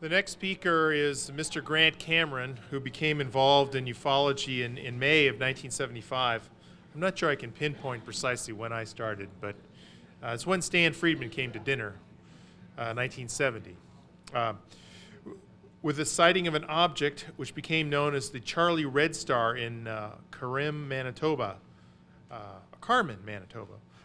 The next speaker is Mr. Grant Cameron, who became involved in ufology in May of 1975. I'm not sure I can pinpoint precisely when I started, but it's when Stan Friedman came to dinner, 1970. With the sighting of an object which became known as the Charlie Red Star in Carmen, Manitoba,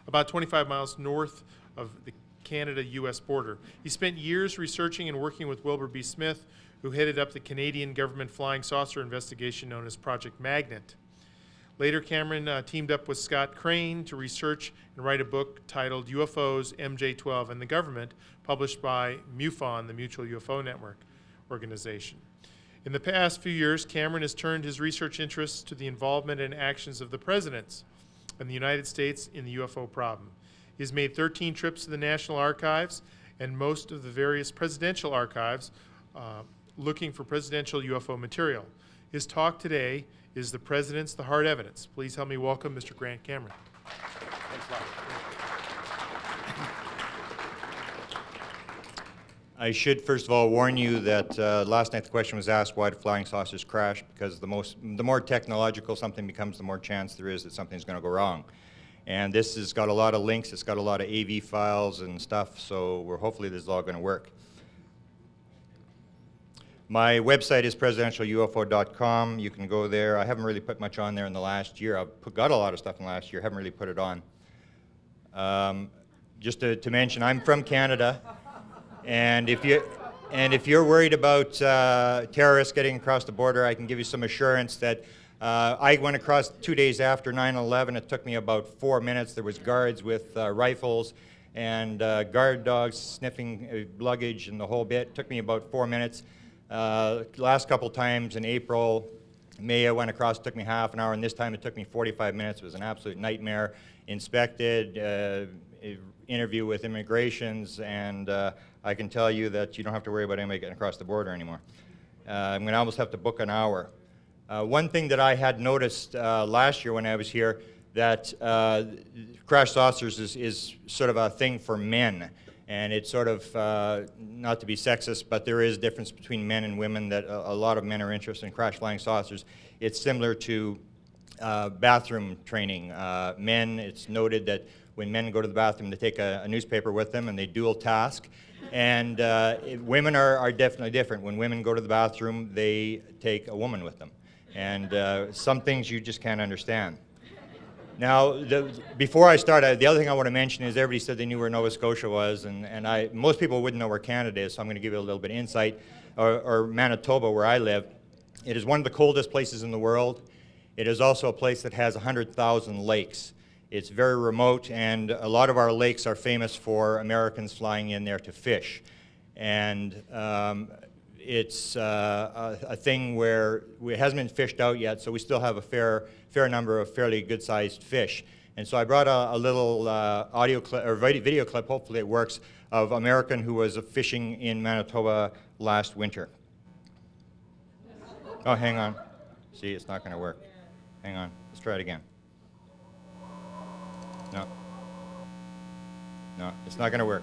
about 25 miles north of the Canada-U.S. border. He spent years researching and working with Wilbert B. Smith, who headed up the Canadian government flying saucer investigation known as Project Magnet. Later, Cameron teamed up with Scott Crane to research and write a book titled UFOs, MJ-12, and the Government, published by MUFON, the Mutual UFO Network organization. In the past few years, Cameron has turned his research interests to the involvement and actions of the presidents in the United States in the UFO problem. He has made 13 trips to the National Archives and most of the various presidential archives looking for presidential UFO material. His talk today is The President's the Hard Evidence. Please help me welcome Mr. Grant Cameron. Thanks a lot. I should first of all warn you that last night the question was asked why do flying saucers crash, because the more technological something becomes, the more chance there is that something's going to go wrong. And this has got a lot of links, it's got a lot of AV files and stuff, so hopefully this is all going to work. My website is presidentialufo.com. You can go there. I haven't really put much on there in the last year. I've got a lot of stuff in the last year, haven't really put it on. Just to mention, I'm from Canada, and if you're worried about terrorists getting across the border, I can give you some assurance that I went across 2 days after 9/11. It took me about 4 minutes. There was guards with rifles and guard dogs sniffing luggage and the whole bit. It took me about 4 minutes. Last couple times in April, May, I went across. It took me half an hour, and this time it took me 45 minutes. It was an absolute nightmare. Inspected, interview with immigrations, and I can tell you that you don't have to worry about anybody getting across the border anymore. I'm going to almost have to book an hour. One thing that I had noticed last year when I was here, that crash saucers is sort of a thing for men. And it's sort of, not to be sexist, but there is a difference between men and women, that a lot of men are interested in crash flying saucers. It's similar to bathroom training. Men, it's noted that when men go to the bathroom, they take a newspaper with them and they dual task. And women are definitely different. When women go to the bathroom, they take a woman with them. And some things you just can't understand. Now, before I start, the other thing I want to mention is everybody said they knew where Nova Scotia was, and most people wouldn't know where Canada is, so I'm going to give you a little bit of insight, or Manitoba, where I live. It is one of the coldest places in the world. It is also a place that has 100,000 lakes. It's very remote, and a lot of our lakes are famous for Americans flying in there to fish. And it's a thing where it hasn't been fished out yet, so we still have a fair number of fairly good-sized fish. And so I brought a little audio clip, or video clip, hopefully it works, of an American who was fishing in Manitoba last winter. Oh, hang on. See, it's not going to work. Hang on. Let's try it again. No, it's not going to work.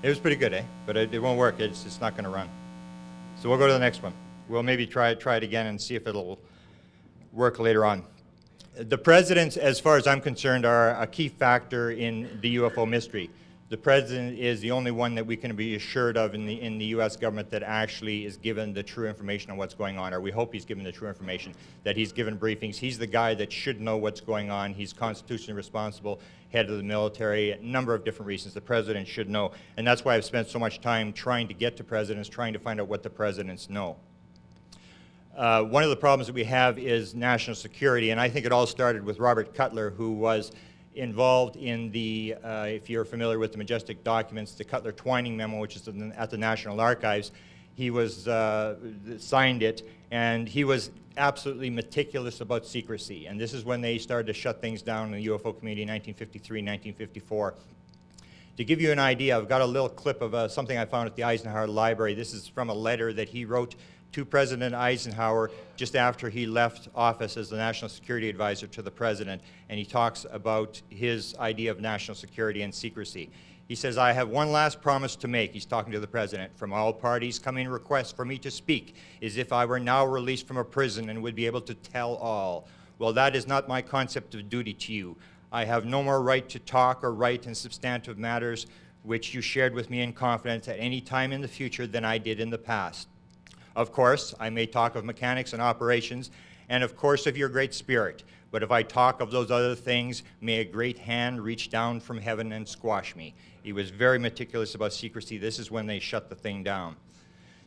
It was pretty good, eh? But it won't work. It's not going to run. So we'll go to the next one. We'll maybe try it again and see if it'll work later on. The presidents, as far as I'm concerned, are a key factor in the UFO mystery. The president is the only one that we can be assured of in the U.S. government that actually is given the true information on what's going on, or we hope he's given the true information, that he's given briefings. He's the guy that should know what's going on. He's constitutionally responsible, head of the military, a number of different reasons the president should know. And that's why I've spent so much time trying to get to presidents, trying to find out what the presidents know. One of the problems that we have is national security, and I think it all started with Robert Cutler, who was involved in the, if you're familiar with the Majestic Documents, the Cutler-Twining memo, which is at the National Archives. He was signed it, and he was absolutely meticulous about secrecy. And this is when they started to shut things down in the UFO community in 1953, 1954. To give you an idea, I've got a little clip of something I found at the Eisenhower Library. This is from a letter that he wrote to President Eisenhower just after he left office as the National Security Advisor to the President, and he talks about his idea of national security and secrecy. He says, "I have one last promise to make," he's talking to the President, "from all parties coming requests for me to speak, as if I were now released from a prison and would be able to tell all. Well, that is not my concept of duty to you. I have no more right to talk or write in substantive matters which you shared with me in confidence at any time in the future than I did in the past. Of course, I may talk of mechanics and operations, and of course of your great spirit. But if I talk of those other things, may a great hand reach down from heaven and squash me." He was very meticulous about secrecy. This is when they shut the thing down.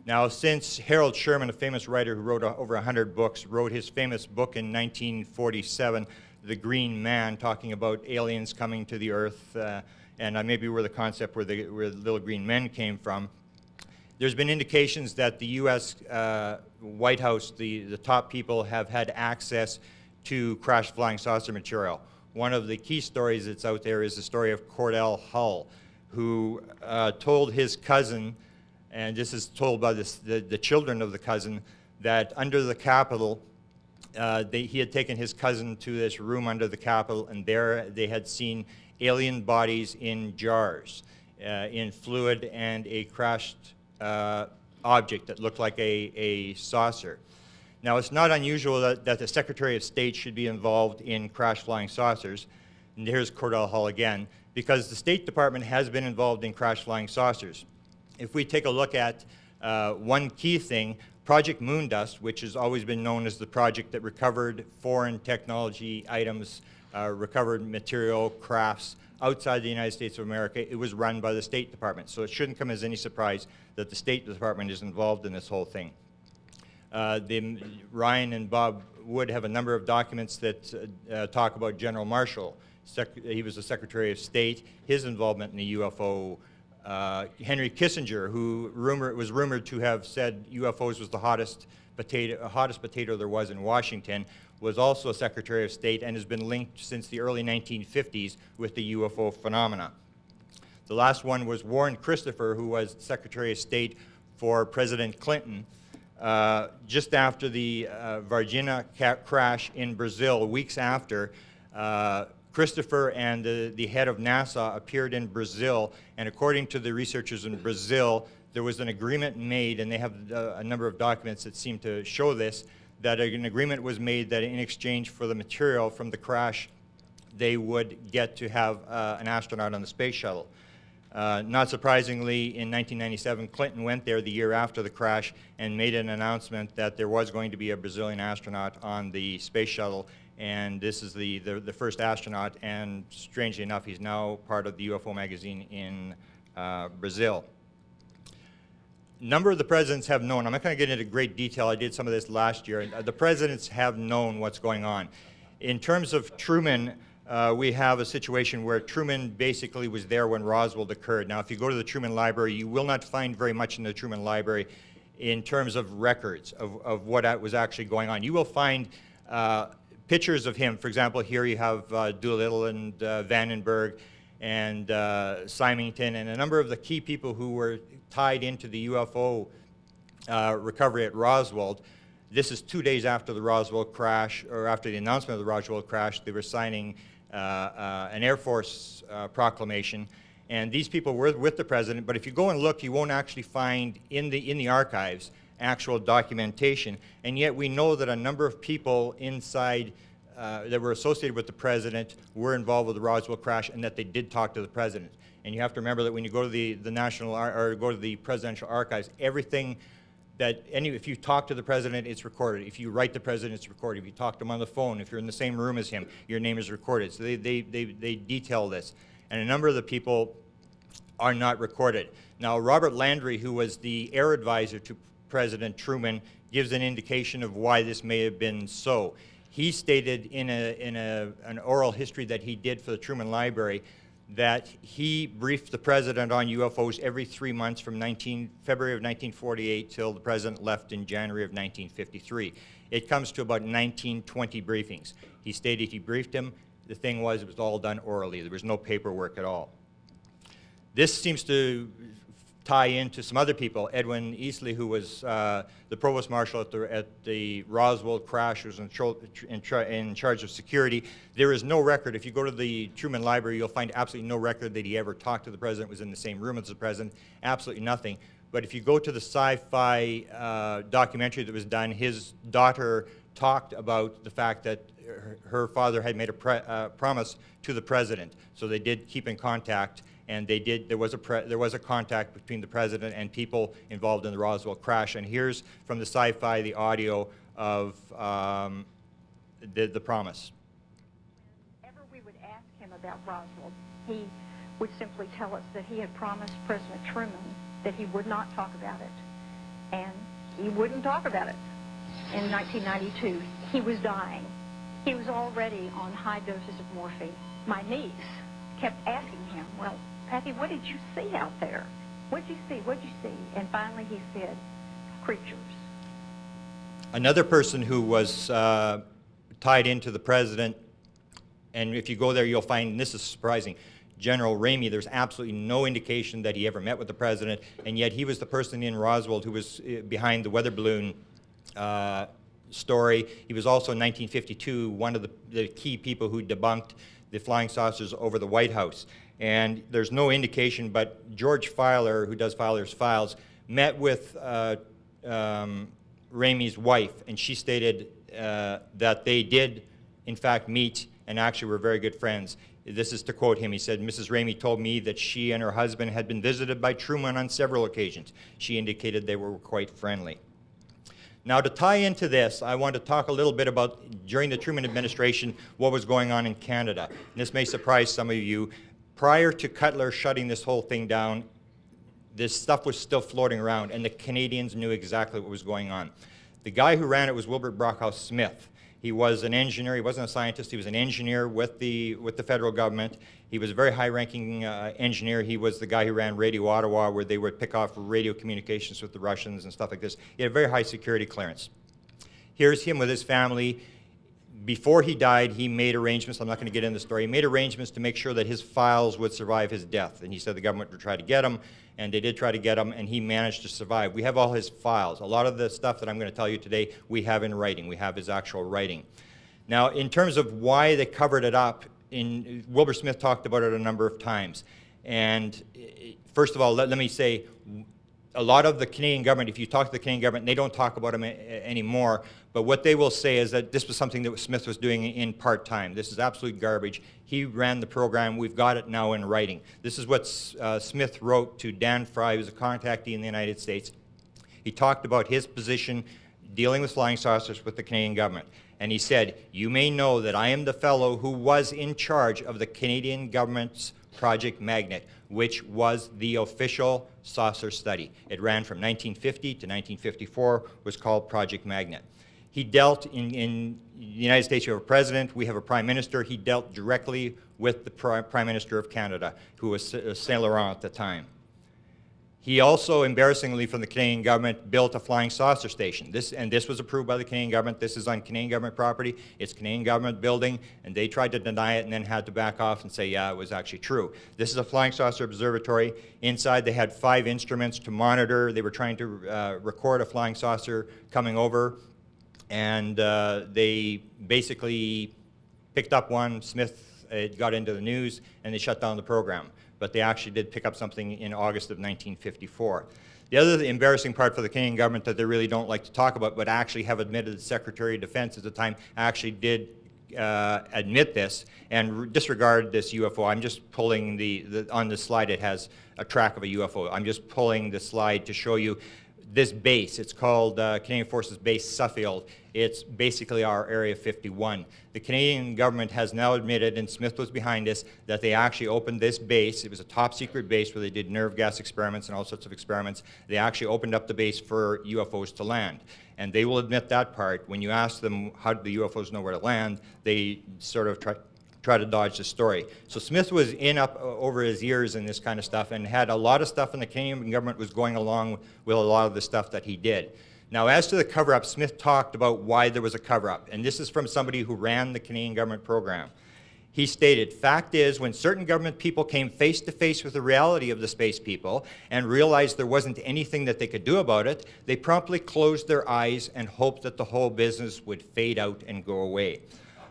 Now, since Harold Sherman, a famous writer who wrote over 100 books, wrote his famous book in 1947, The Green Man, talking about aliens coming to the Earth, and maybe where the concept where the little green men came from, there's been indications that the U.S. White House, the top people, have had access to crashed flying saucer material. One of the key stories that's out there is the story of Cordell Hull, who told his cousin, and this is told by the children of the cousin, that under the Capitol, he had taken his cousin to this room under the Capitol, and there they had seen alien bodies in jars, in fluid, and a crashed object that looked like a saucer. Now, it's not unusual that the Secretary of State should be involved in crash flying saucers. And here's Cordell Hull again, because the State Department has been involved in crash flying saucers. If we take a look at one key thing, Project Moondust, which has always been known as the project that recovered foreign technology items, recovered material, crafts outside the United States of America, it was run by the State Department. So it shouldn't come as any surprise that the State Department is involved in this whole thing. Ryan and Bob Wood have a number of documents that talk about General Marshall. He was the Secretary of State, his involvement in the UFO. Henry Kissinger, who was rumored to have said UFOs was the hottest potato there was in Washington, was also a Secretary of State and has been linked since the early 1950s with the UFO phenomena. The last one was Warren Christopher, who was Secretary of State for President Clinton. Just after the Varginha crash in Brazil, weeks after, Christopher and the head of NASA appeared in Brazil, and according to the researchers in Brazil, there was an agreement made, and they have a number of documents that seem to show this, that an agreement was made that in exchange for the material from the crash, they would get to have an astronaut on the space shuttle. Not surprisingly, in 1997, Clinton went there the year after the crash and made an announcement that there was going to be a Brazilian astronaut on the space shuttle, and this is the first astronaut, and strangely enough, he's now part of the UFO magazine in Brazil. A number of the presidents have known, I'm not going to get into great detail, I did some of this last year, the presidents have known what's going on. In terms of Truman, we have a situation where Truman basically was there when Roswell occurred. Now, if you go to the Truman Library, you will not find very much in the Truman Library in terms of records of what was actually going on. You will find pictures of him. For example, here you have Doolittle and Vandenberg and Symington and a number of the key people who were tied into the UFO recovery at Roswell. This is 2 days after the Roswell crash, or after the announcement of the Roswell crash. They were signing an Air Force proclamation, and these people were with the president. But if you go and look, you won't actually find in the archives actual documentation. And yet we know that a number of people inside that were associated with the president were involved with the Roswell crash, and that they did talk to the president. And you have to remember that when you go to the national or go to the presidential archives, everything that if you talk to the president, it's recorded. If you write the president, it's recorded. If you talk to him on the phone, if you're in the same room as him, your name is recorded. So they detail this. And a number of the people are not recorded. Now, Robert Landry, who was the air advisor to President Truman, gives an indication of why this may have been so. He stated in an oral history that he did for the Truman Library that he briefed the president on UFOs every 3 months from February of 1948 till the president left in January of 1953. It comes to about 19-20 briefings. He stated he briefed him. The thing was, it was all done orally. There was no paperwork at all. This seems to tie into some other people. Edwin Easley, who was the provost marshal at the Roswell crash, was in charge of security. There is no record. If you go to the Truman Library, you'll find absolutely no record that he ever talked to the president, was in the same room as the president, absolutely nothing. But if you go to the sci-fi documentary that was done, his daughter talked about the fact that her father had made a promise to the president. So they did keep in contact, and they did. There was a contact between the president and people involved in the Roswell crash. And here's from the sci-fi the audio of the promise. Whenever we would ask him about Roswell, he would simply tell us that he had promised President Truman that he would not talk about it, and he wouldn't talk about it. In 1992, he was dying. He was already on high doses of morphine. My niece kept asking him, well, Pappy, what did you see out there? What'd you see? What'd you see? And finally he said, creatures. Another person who was tied into the president, and if you go there, you'll find, and this is surprising, General Ramey, there's absolutely no indication that he ever met with the president, and yet he was the person in Roswell who was behind the weather balloon story. He was also in 1952 one of the key people who debunked the flying saucers over the White House. And there's no indication, but George Filer, who does Filer's Files, met with Ramey's wife, and she stated that they did, in fact, meet and actually were very good friends. This is to quote him. He said, Mrs. Ramey told me that she and her husband had been visited by Truman on several occasions. She indicated they were quite friendly. Now, to tie into this, I want to talk a little bit about, during the Truman administration, what was going on in Canada. And this may surprise some of you. Prior to Cutler shutting this whole thing down, this stuff was still floating around, and the Canadians knew exactly what was going on. The guy who ran it was Wilbert Smith. He was an engineer. He wasn't a scientist. He was an engineer with the federal government. He was a very high-ranking engineer. He was the guy who ran Radio Ottawa, where they would pick off radio communications with the Russians and stuff like this. He had a very high security clearance. Here's him with his family. Before he died, he made arrangements. I'm not going to get into the story. He made arrangements to make sure that his files would survive his death. And he said the government would try to get him, and they did try to get him, and he managed to survive. We have all his files. A lot of the stuff that I'm going to tell you today, we have in writing. We have his actual writing. Now, in terms of why they covered it up, Wilbert Smith talked about it a number of times. And first of all, let me say, a lot of the Canadian government, if you talk to the Canadian government, they don't talk about him anymore, but what they will say is that this was something that Smith was doing in part-time. This is absolute garbage. He ran the program. We've got it now in writing. This is what Smith wrote to Dan Fry, who was a contactee in the United States. He talked about his position dealing with flying saucers with the Canadian government. And he said, you may know that I am the fellow who was in charge of the Canadian government's Project Magnet, which was the official saucer study. It ran from 1950 to 1954, was called Project Magnet. He dealt in the United States, you have a president, we have a prime minister. He dealt directly with the prime minister of Canada, who was Saint Laurent at the time. He also, embarrassingly from the Canadian government, built a flying saucer station. This was approved by the Canadian government. This is on Canadian government property. It's Canadian government building, and they tried to deny it and then had to back off and say, yeah, it was actually true. This is a flying saucer observatory. Inside, they had 5 instruments to monitor. They were trying to record a flying saucer coming over, and they basically picked up one. Smith got into the news, and they shut down the program. But they actually did pick up something in August of 1954. The other embarrassing part for the Canadian government that they really don't like to talk about, but actually have admitted, the Secretary of Defense at the time actually did admit this and disregard this UFO. I'm just pulling on the slide, it has a track of a UFO. I'm just pulling the slide to show you this base. It's called Canadian Forces Base Suffield. It's basically our Area 51. The Canadian government has now admitted, and Smith was behind this, that they actually opened this base. It was a top secret base where they did nerve gas experiments and all sorts of experiments. They actually opened up the base for UFOs to land. And they will admit that part. When you ask them how did the UFOs know where to land, they sort of try to dodge the story. So Smith was in up over his ears in this kind of stuff and had a lot of stuff, and the Canadian government was going along with a lot of the stuff that he did. Now, as to the cover-up, Smith talked about why there was a cover-up, and this is from somebody who ran the Canadian government program. He stated, "Fact is, when certain government people came face to face with the reality of the space people and realized there wasn't anything that they could do about it, they promptly closed their eyes and hoped that the whole business would fade out and go away."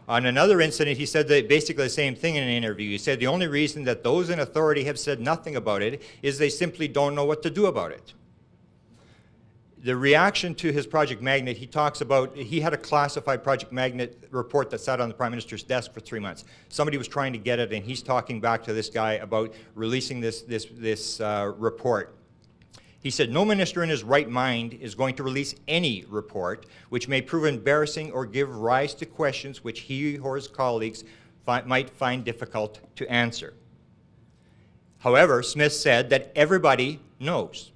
On another incident, he said that basically the same thing in an interview. He said the only reason that those in authority have said nothing about it is they simply don't know what to do about it. The reaction to his Project Magnet, he talks about, he had a classified Project Magnet report that sat on the Prime Minister's desk for 3 months. Somebody was trying to get it, and he's talking back to this guy about releasing this report. He said, "No minister in his right mind is going to release any report which may prove embarrassing or give rise to questions which he or his colleagues might find difficult to answer." However, Smith said that everybody knows.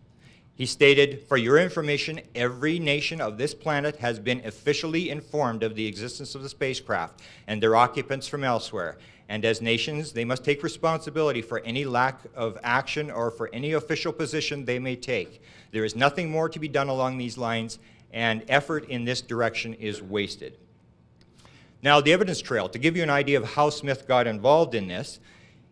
He stated, "For your information, every nation of this planet has been officially informed of the existence of the spacecraft and their occupants from elsewhere. And as nations, they must take responsibility for any lack of action or for any official position they may take. There is nothing more to be done along these lines, and effort in this direction is wasted." Now, the evidence trail, to give you an idea of how Smith got involved in this,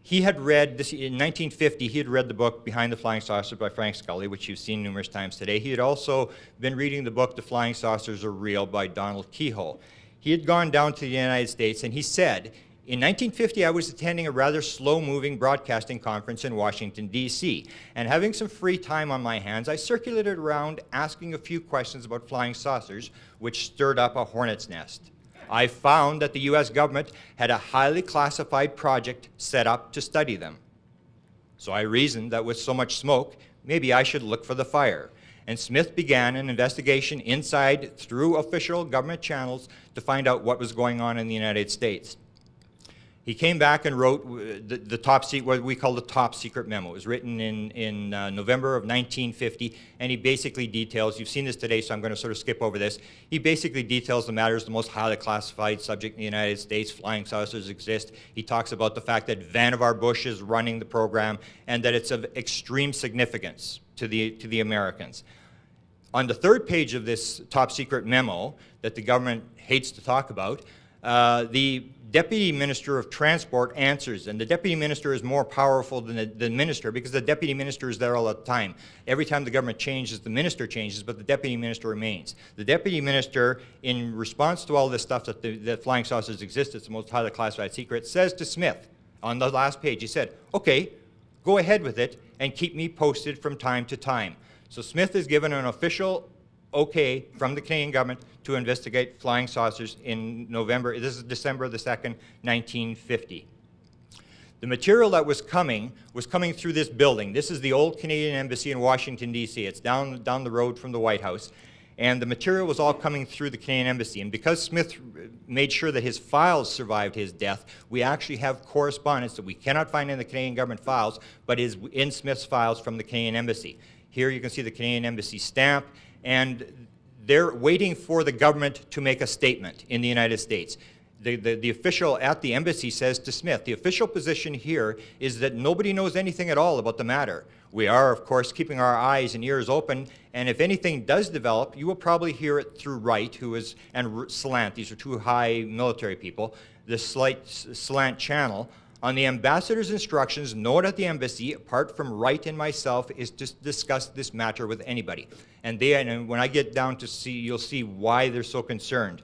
he had read, in 1950, he had read the book Behind the Flying Saucer by Frank Scully, which you've seen numerous times today. He had also been reading the book The Flying Saucers Are Real by Donald Keyhoe. He had gone down to the United States, and he said, "In 1950, I was attending a rather slow-moving broadcasting conference in Washington, D.C., and having some free time on my hands, I circulated around asking a few questions about flying saucers, which stirred up a hornet's nest. I found that the U.S. government had a highly classified project set up to study them. So I reasoned that with so much smoke, maybe I should look for the fire. And Smith began an investigation inside through official government channels to find out what was going on in the United States. He came back and wrote the top secret, what we call the top secret memo. It was written in November of 1950, and he basically details, you've seen this today, so I'm going to sort of skip over this. He basically details the matter as the most highly classified subject in the United States. Flying saucers exist. He talks about the fact that Vannevar Bush is running the program and that it's of extreme significance to the Americans. On the third page of this top secret memo that the government hates to talk about, the Deputy Minister of Transport answers, and the Deputy Minister is more powerful than the Minister because the Deputy Minister is there all the time. Every time the government changes, the Minister changes, but the Deputy Minister remains. The Deputy Minister, in response to all this stuff that flying saucers exist, it's the most highly classified secret, says to Smith on the last page, he said, "Okay, go ahead with it and keep me posted from time to time." So Smith is given an official okay from the Canadian government to investigate flying saucers in November. This is December the 2nd, 1950. The material that was coming through this building. This is the old Canadian Embassy in Washington, D.C. It's down the road from the White House. And the material was all coming through the Canadian Embassy. And because Smith made sure that his files survived his death, we actually have correspondence that we cannot find in the Canadian government files, but is in Smith's files from the Canadian Embassy. Here you can see the Canadian Embassy stamp, and they're waiting for the government to make a statement in the United States. The official at the embassy says to Smith, the official position here is that nobody knows anything at all about the matter. We are, of course, keeping our eyes and ears open, and if anything does develop, you will probably hear it through Wright, and Salant, these are two high military people, the Salant channel. On the ambassador's instructions, no one at the embassy, apart from Wright and myself, is to discuss this matter with anybody. And when I get down to see, you'll see why they're so concerned.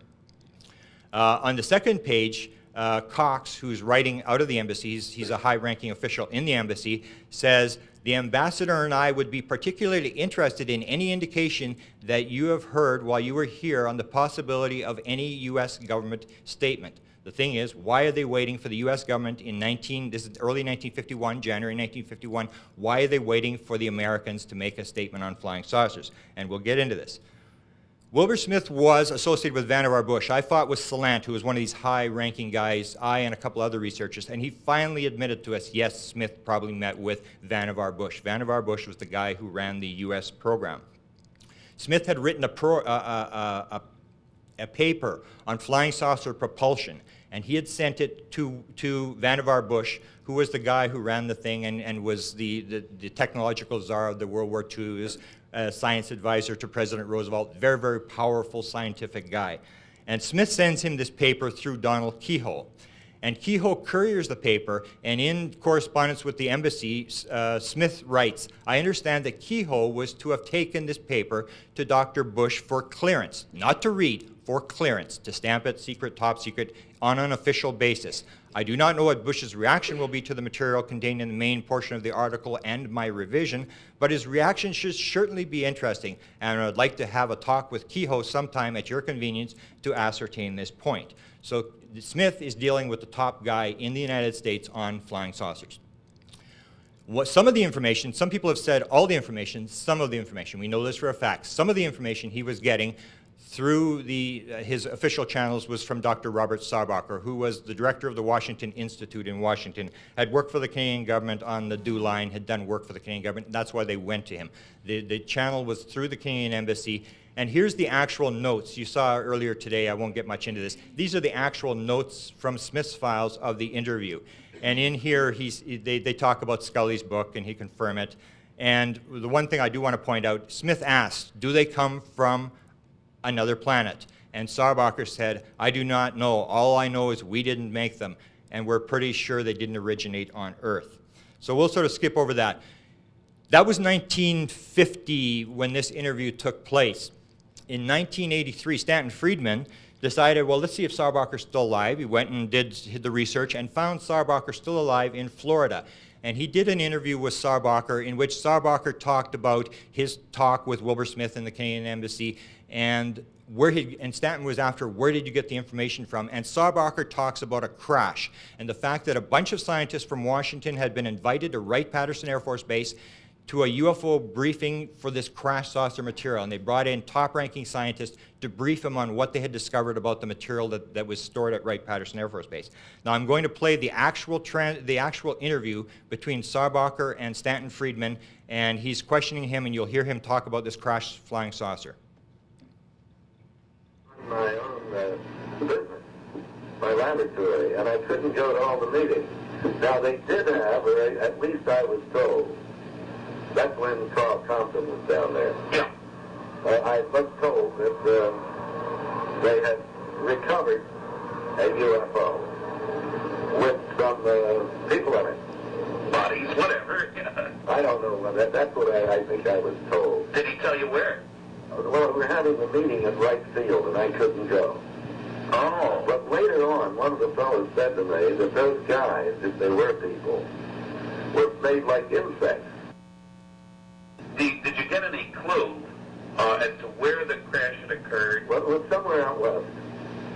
On the second page, Cox, who's writing out of the embassy, he's a high-ranking official in the embassy, says, "The ambassador and I would be particularly interested in any indication that you have heard while you were here on the possibility of any U.S. government statement." The thing is, why are they waiting for the U.S. government this is early 1951, January 1951, why are they waiting for the Americans to make a statement on flying saucers? And we'll get into this. Wilbert Smith was associated with Vannevar Bush. I fought with Salant, who was one of these high-ranking guys, I and a couple other researchers, and he finally admitted to us, yes, Smith probably met with Vannevar Bush. Vannevar Bush was the guy who ran the U.S. program. Smith had written a paper on flying saucer propulsion, and he had sent it to Vannevar Bush, who was the guy who ran the thing and was the technological czar of the World War II, he was a science advisor to President Roosevelt, very, very powerful scientific guy. And Smith sends him this paper through Donald Keyhoe. And Kehoe couriers the paper, and in correspondence with the embassy, Smith writes, I understand that Kehoe was to have taken this paper to Dr. Bush for clearance, not to read, for clearance, to stamp it secret, top secret, on an official basis. I do not know what Bush's reaction will be to the material contained in the main portion of the article and my revision, but his reaction should certainly be interesting, and I would like to have a talk with Kehoe sometime at your convenience to ascertain this point. So Smith is dealing with the top guy in the United States on flying saucers. Some of the information, some people have said all the information, some of the information, we know this for a fact, some of the information he was getting through his official channels was from Dr. Robert Sarbacher, who was the director of the Washington Institute in Washington, had worked for the Canadian government on the DO line, had done work for the Canadian government, that's why they went to him. The channel was through the Canadian Embassy, and here's the actual notes. You saw earlier today, I won't get much into this, these are the actual notes from Smith's files of the interview. And in here, they talk about Scully's book, and he confirmed it. And the one thing I do want to point out, Smith asked, do they come from another planet? And Sarbacher said, I do not know. All I know is we didn't make them, and we're pretty sure they didn't originate on Earth. So we'll sort of skip over that. That was 1950 when this interview took place. In 1983, Stanton Friedman decided, well, let's see if Sarbacher's still alive. He went and did the research and found Sarbacher still alive in Florida. And he did an interview with Sarbacher in which Sarbacher talked about his talk with Wilbert Smith in the Canadian Embassy, and Stanton was after, where did you get the information from? And Sarbacher talks about a crash and the fact that a bunch of scientists from Washington had been invited to Wright-Patterson Air Force Base to a UFO briefing for this crash saucer material, and they brought in top-ranking scientists to brief them on what they had discovered about the material that was stored at Wright-Patterson Air Force Base. Now I'm going to play the actual interview between Sarbacher and Stanton Friedman, and he's questioning him, and you'll hear him talk about this crash flying saucer. My own business, my laboratory, and I couldn't go to all the meetings. Now they did have, or at least I was told, that's when Carl Thompson was down there. Yeah. I was told that they had recovered a UFO with some people in it. Bodies, whatever. Yeah. I don't know. That's what I think I was told. Did he tell you where? Well, we're having a meeting at Wright Field, and I couldn't go. Oh. But later on, one of the fellows said to me that those guys, if they were people, were made like insects. Did you get any clue as to where the crash had occurred? Well, it was somewhere out west.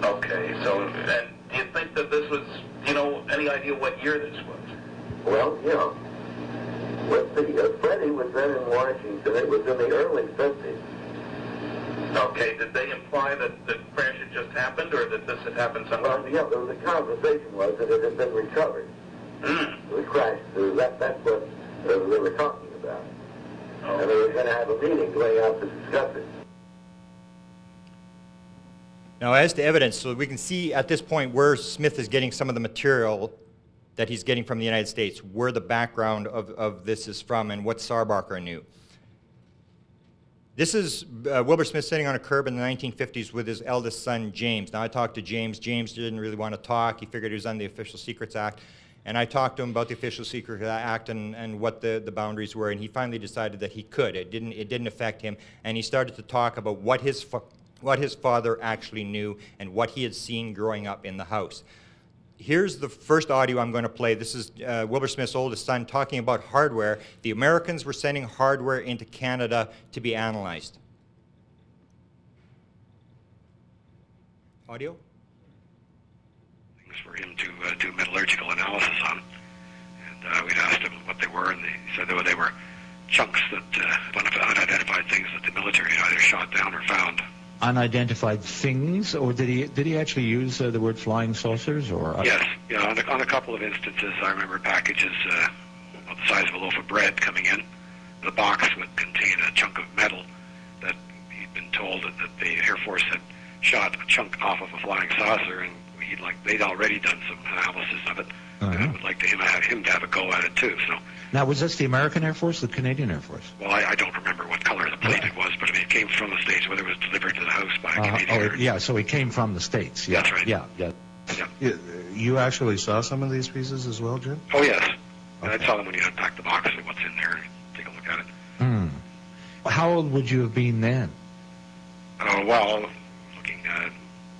Okay, so, and do you think that this was, any idea what year this was? Well, let's see, Freddie was then in Washington. It was in the early 50s. Okay, did they imply that the crash had just happened, or that this had happened somewhere? Well, the conversation was that it had been recovered. The crash, that's what they were talking about. Okay. And they were going to have a meeting going out to discuss it. Now, as to evidence, so we can see at this point where Smith is getting some of the material that he's getting from the United States, where the background of this is from, and what Sarbacher knew. This is Wilbert Smith sitting on a curb in the 1950s with his eldest son, James. Now, I talked to James. James didn't really want to talk. He figured he was on the Official Secrets Act. And I talked to him about the Official Secrets Act and what the boundaries were, and he finally decided that he could. It didn't affect him, and he started to talk about what his father actually knew and what he had seen growing up in the house. Here's the first audio I'm going to play. This is Wilbert Smith's oldest son talking about hardware. The Americans were sending hardware into Canada to be analyzed. Audio? Things for him to do metallurgical analysis on. And we'd asked him what they were, and he said they were chunks that, unidentified things that the military had either shot down or found. Unidentified things, or did he actually use the word flying saucers? Or yes, on a couple of instances, I remember packages about the size of a loaf of bread coming in. The box would contain a chunk of metal that he'd been told that the Air Force had shot a chunk off of a flying saucer, and they'd already done some analysis of it, and would like him to have a go at it too. So now, was this the American Air Force, or the Canadian Air Force? Well, I don't remember what color the plate it was, but I mean, it came from the States, whether it was delivered to the house by a Canadian. Yeah, so it came from the States. Yeah, that's right. Yeah. You actually saw some of these pieces as well, Jim? Oh, yes. Okay. I saw them when you unpacked the box and what's in there. Take a look at it. How old would you have been then? Well, looking at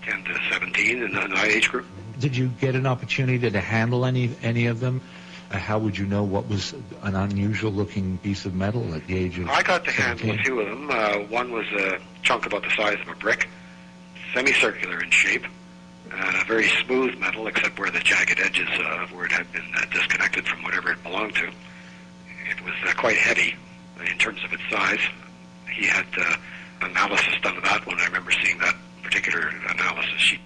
10 to 17 in that age group. Did you get an opportunity to handle any of them? How would you know what was an unusual-looking piece of metal at the age of I got to 17? handle 2 of them. One was a chunk about the size of a brick, semicircular in shape, very smooth metal except where the jagged edges where it had been disconnected from whatever it belonged to. It was quite heavy in terms of its size. He had analysis done of that one. I remember seeing that particular analysis sheet.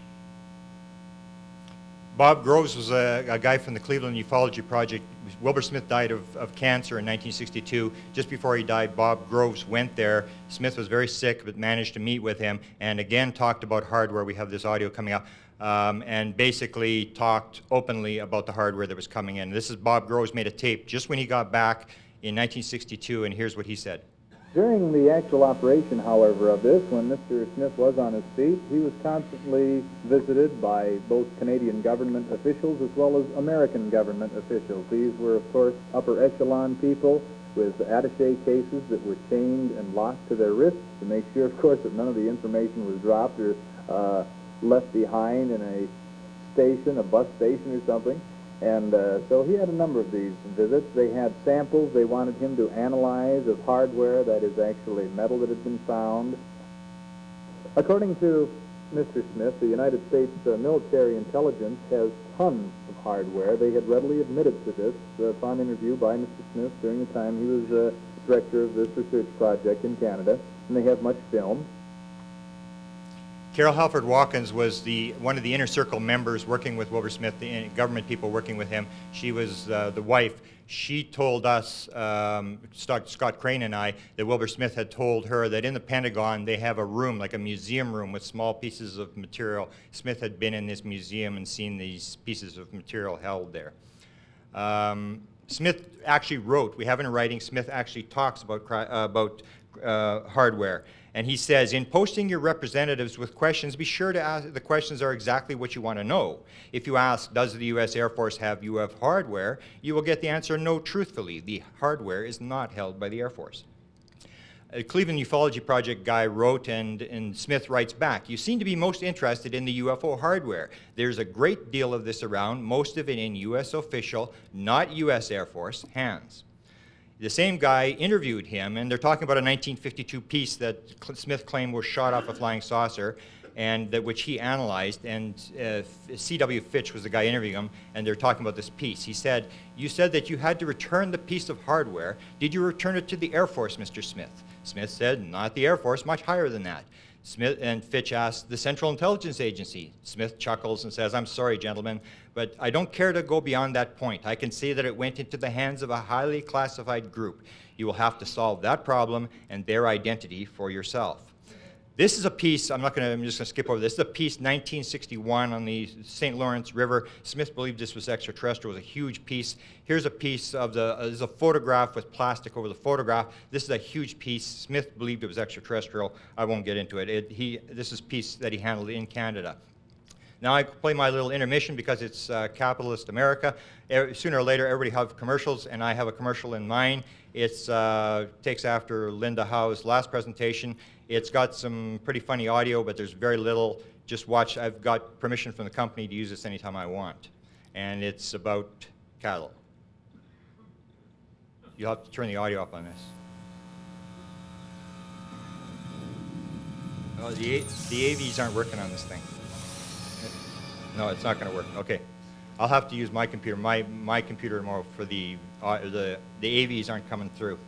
Bob Groves was a guy from the Cleveland Ufology Project. Wilbert Smith died of cancer in 1962. Just before he died, Bob Groves went there. Smith was very sick, but managed to meet with him, and again talked about hardware. We have this audio coming up, and basically talked openly about the hardware that was coming in. This is Bob Groves made a tape just when he got back in 1962, and here's what he said. During the actual operation, however, of this, when Mr. Smith was on his feet, he was constantly visited by both Canadian government officials as well as American government officials. These were, of course, upper echelon people with attaché cases that were chained and locked to their wrists to make sure, of course, that none of the information was dropped or left behind in a station, a bus station or something. And so he had a number of these visits. They had samples they wanted him to analyze of hardware, that is actually metal that had been found. According to Mr. Smith, the United States military intelligence has tons of hardware. They had readily admitted to this upon interview by Mr. Smith during the time he was director of this research project in Canada, and they have much film. Carol Halford Watkins was one of the inner circle members working with Wilbert Smith, the government people working with him. She was the wife. She told us, Scott Crane and I, that Wilbert Smith had told her that in the Pentagon they have a room, like a museum room with small pieces of material. Smith had been in this museum and seen these pieces of material held there. Smith actually wrote, we have in writing, Smith actually talks about hardware. And he says, in posting your representatives with questions, be sure to ask, the questions are exactly what you want to know. If you ask, does the U.S. Air Force have UF hardware, you will get the answer no truthfully. The hardware is not held by the Air Force. A Cleveland Ufology Project guy wrote, and Smith writes back, you seem to be most interested in the UFO hardware. There's a great deal of this around, most of it in U.S. official, not U.S. Air Force, hands. The same guy interviewed him, and they're talking about a 1952 piece that Smith claimed was shot off a flying saucer, and which he analyzed, and C.W. Fitch was the guy interviewing him, and they're talking about this piece. He said, you said that you had to return the piece of hardware. Did you return it to the Air Force, Mr. Smith? Smith said, not the Air Force, much higher than that. Smith and Fitch asked, the Central Intelligence Agency. Smith chuckles and says, I'm sorry, gentlemen, but I don't care to go beyond that point. I can say that it went into the hands of a highly classified group. You will have to solve that problem and their identity for yourself. This is a piece, I'm just going to skip over this. This is a piece 1961 on the St. Lawrence River. Smith believed this was extraterrestrial. It was a huge piece. Here's a piece of there's a photograph with plastic over the photograph. This is a huge piece. Smith believed it was extraterrestrial. I won't get into it. This is a piece that he handled in Canada. Now I play my little intermission because it's capitalist America. Sooner or later, everybody have commercials, and I have a commercial in mind. It takes after Linda Howe's last presentation. It's got some pretty funny audio, but there's very little. Just watch. I've got permission from the company to use this anytime I want. And it's about cattle. You'll have to turn the audio up on this. Oh, the AVs aren't working on this thing. No, it's not going to work. Okay. I'll have to use my computer. My computer tomorrow for the AVs aren't coming through.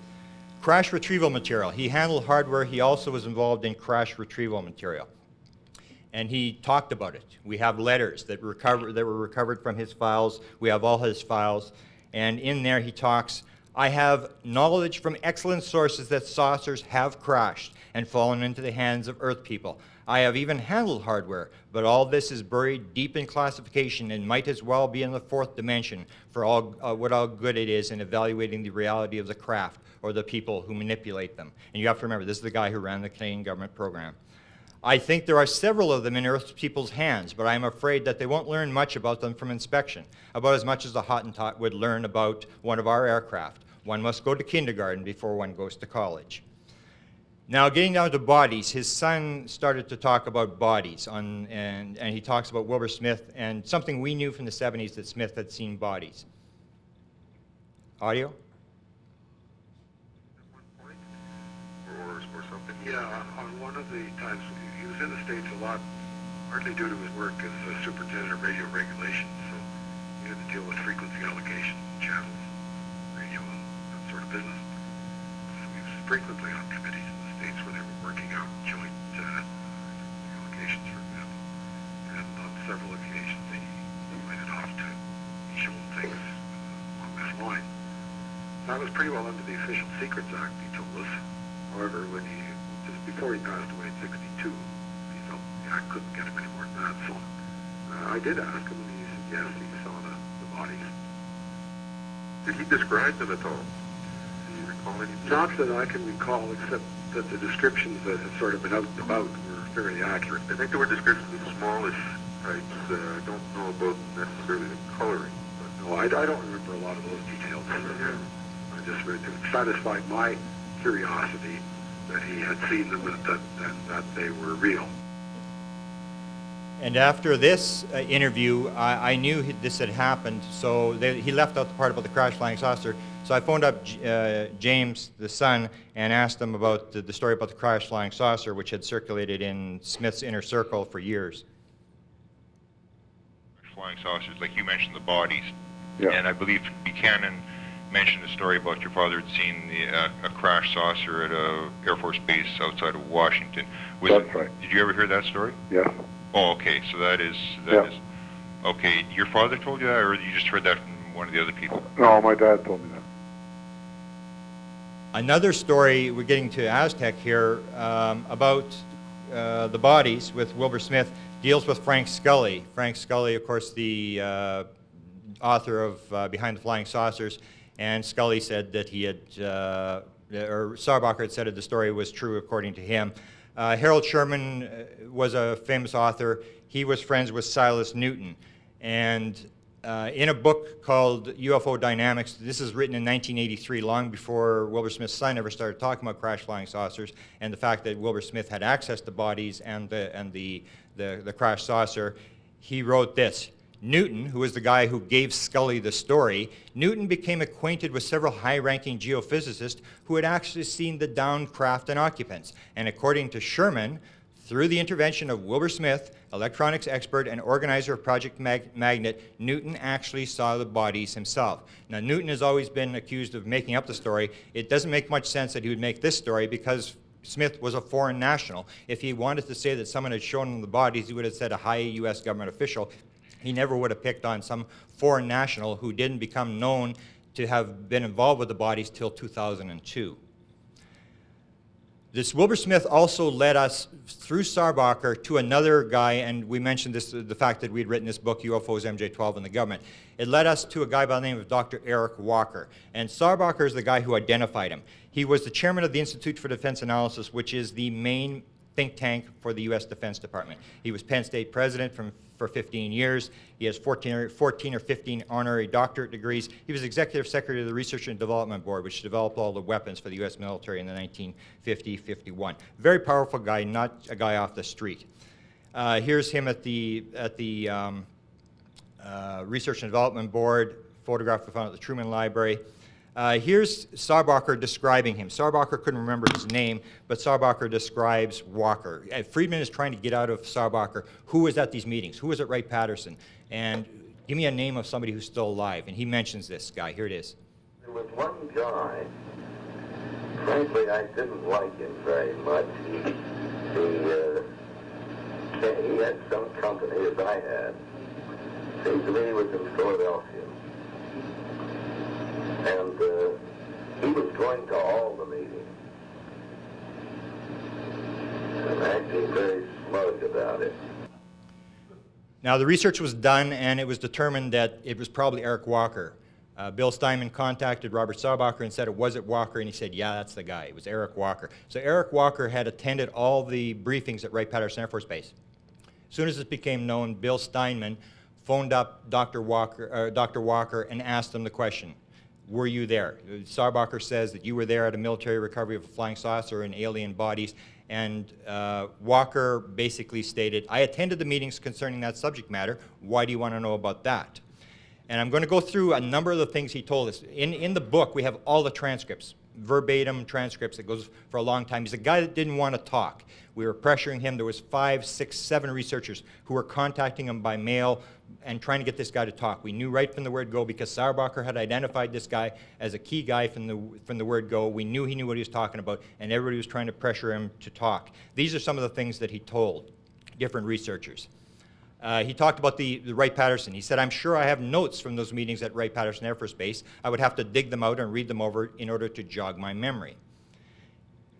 Crash retrieval material. He handled hardware. He also was involved in crash retrieval material. And he talked about it. We have letters that were recovered from his files. We have all his files. And in there he talks, I have knowledge from excellent sources that saucers have crashed and fallen into the hands of Earth people. I have even handled hardware, but all this is buried deep in classification and might as well be in the fourth dimension for what all good it is in evaluating the reality of the craft or the people who manipulate them. And you have to remember, this is the guy who ran the Canadian government program. I think there are several of them in Earth people's hands, but I'm afraid that they won't learn much about them from inspection, about as much as a Hottentot would learn about one of our aircraft. One must go to kindergarten before one goes to college. Now, getting down to bodies, his son started to talk about bodies, and he talks about Wilbert Smith and something we knew from the 70s, that Smith had seen bodies. Audio? At one point, or something. Yeah, on one of the times, he was in the States a lot, partly due to his work as a superintendent of radio regulation, so he had to deal with frequency allocation channels, radio, and that sort of business. So he was frequently on committees in the States where they were working out joint allocations, for example. And on several occasions, he went off to show things along this line. That was pretty well under the Official Secrets Act, he told us. However, when just before he passed away in '62, he felt the Act couldn't get him any more than that. So I did ask him, and he said yes, he saw the bodies. Did he describe them at all? Do you recall any? Not that I can recall, except that the descriptions that had sort of been out and about were fairly accurate. I think there were descriptions of smallish types. I don't know about necessarily the coloring. But no, I don't remember a lot of those details. I just it satisfied my curiosity that he had seen them and that they were real. And after this interview, I knew this had happened, so he left out the part about the crash flying saucer. So I phoned up James, the son, and asked him about the story about the crash flying saucer, which had circulated in Smith's inner circle for years. Flying saucers, like you mentioned, the bodies. Yeah. And I believe Buchanan mentioned a story about your father had seen a crash saucer at a Air Force base outside of Washington. That's right. Did you ever hear that story? Yes. Oh, okay. So that is okay. Your father told you that, or you just heard that from one of the other people? No, my dad told me that. Another story, we're getting to Aztec here, about the bodies with Wilbert Smith, deals with Frank Scully. Frank Scully, of course, the author of Behind the Flying Saucers, and Scully said that he had, or Sarbacher had said that the story was true according to him. Harold Sherman was a famous author. He was friends with Silas Newton. And in a book called UFO Dynamics, this is written in 1983, long before Wilbur Smith's son ever started talking about crash flying saucers, and the fact that Wilbur Smith had access to bodies and the crash saucer, he wrote this. Newton, who was the guy who gave Scully the story, Newton became acquainted with several high-ranking geophysicists who had actually seen the downed craft and occupants. And according to Sherman, through the intervention of Wilbur Smith, electronics expert and organizer of Project Magnet, Newton actually saw the bodies himself. Now, Newton has always been accused of making up the story. It doesn't make much sense that he would make this story because Smith was a foreign national. If he wanted to say that someone had shown him the bodies, he would have said a high U.S. government official. He never would have picked on some foreign national who didn't become known to have been involved with the bodies till 2002. This Wilbur Smith also led us through Sarbacher to another guy, and we mentioned this, the fact that we'd written this book, UFOs, MJ-12, and the Government. It led us to a guy by the name of Dr. Eric Walker, and Sarbacher is the guy who identified him. He was the chairman of the Institute for Defense Analysis, which is the main think tank for the U.S. Defense Department. He was Penn State president for 15 years. He has 14 or 15 honorary doctorate degrees. He was executive secretary of the Research and Development Board, which developed all the weapons for the U.S. military in the 1950-51. Very powerful guy, not a guy off the street. Here's him at the Research and Development Board, photograph we found at the Truman Library. Here's Sarbacher describing him. Sarbacher couldn't remember his name, but Sarbacher describes Walker. Friedman is trying to get out of Sarbacher who was at these meetings, who was at Wright-Patterson, and give me a name of somebody who's still alive. And he mentions this guy. Here it is. There was one guy, frankly, I didn't like him very much. He had some company, as I had. Seemed to me he was in Philadelphia. And he was going to all the meetings. And acting very smug about it. Now, the research was done, and it was determined that it was probably Eric Walker. Bill Steinman contacted Robert Saubacher and said, was it Walker? And he said, yeah, that's the guy. It was Eric Walker. So Eric Walker had attended all the briefings at Wright-Patterson Air Force Base. As soon as this became known, Bill Steinman phoned up Dr. Walker and asked him the question, were you there? Saubacher says that you were there at a military recovery of a flying saucer and alien bodies, and Walker basically stated, I attended the meetings concerning that subject matter. Why do you want to know about that? And I'm going to go through a number of the things he told us. In the book, we have all the transcripts, verbatim transcripts that goes for a long time. He's a guy that didn't want to talk. We were pressuring him. There was 5, 6, 7 researchers who were contacting him by mail and trying to get this guy to talk. We knew right from the word go, because Saubacher had identified this guy as a key guy from the word go. We knew he knew what he was talking about, and everybody was trying to pressure him to talk. These are some of the things that he told different researchers. He talked about the Wright-Patterson. He said, I'm sure I have notes from those meetings at Wright-Patterson Air Force Base. I would have to dig them out and read them over in order to jog my memory.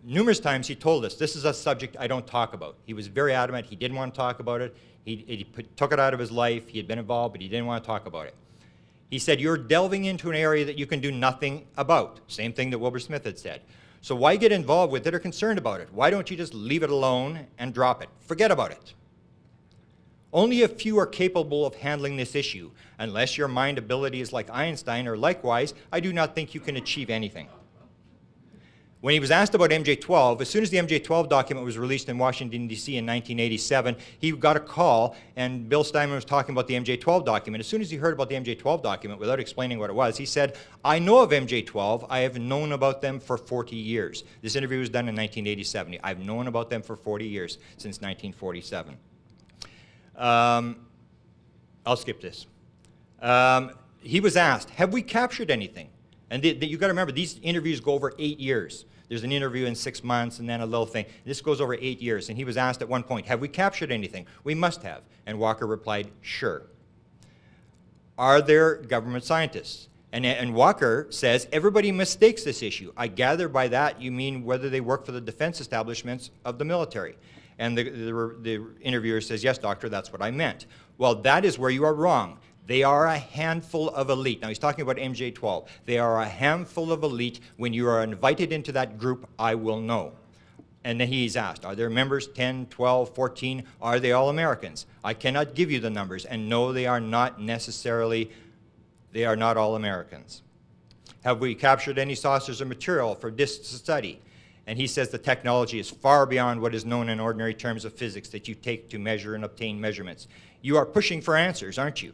Numerous times he told us, this is a subject I don't talk about. He was very adamant. He didn't want to talk about it. He took it out of his life. He had been involved, but he didn't want to talk about it. He said, you're delving into an area that you can do nothing about. Same thing that Wilbert Smith had said. So why get involved with it or concerned about it? Why don't you just leave it alone and drop it? Forget about it. Only a few are capable of handling this issue. Unless your mind ability is like Einstein or likewise, I do not think you can achieve anything. When he was asked about MJ-12, as soon as the MJ-12 document was released in Washington, D.C. in 1987, he got a call, and Bill Steinman was talking about the MJ-12 document. As soon as he heard about the MJ-12 document, without explaining what it was, he said, I know of MJ-12. I have known about them for 40 years. This interview was done in 1987. I've known about them for 40 years, since 1947. I'll skip this. He was asked, have we captured anything? And you've got to remember, these interviews go over 8 years. There's an interview in 6 months and then a little thing. This goes over 8 years. And he was asked at one point, have we captured anything? We must have. And Walker replied, sure. Are there government scientists? And Walker says, everybody mistakes this issue. I gather by that you mean whether they work for the defense establishments of the military. And the interviewer says, yes, doctor, that's what I meant. Well, that is where you are wrong. They are a handful of elite. Now, he's talking about MJ-12. They are a handful of elite. When you are invited into that group, I will know. And then he's asked, are there members 10, 12, 14? Are they all Americans? I cannot give you the numbers. And no, they are not necessarily, they are not all Americans. Have we captured any saucers or material for this study? And he says the technology is far beyond what is known in ordinary terms of physics that you take to measure and obtain measurements. You are pushing for answers, aren't you?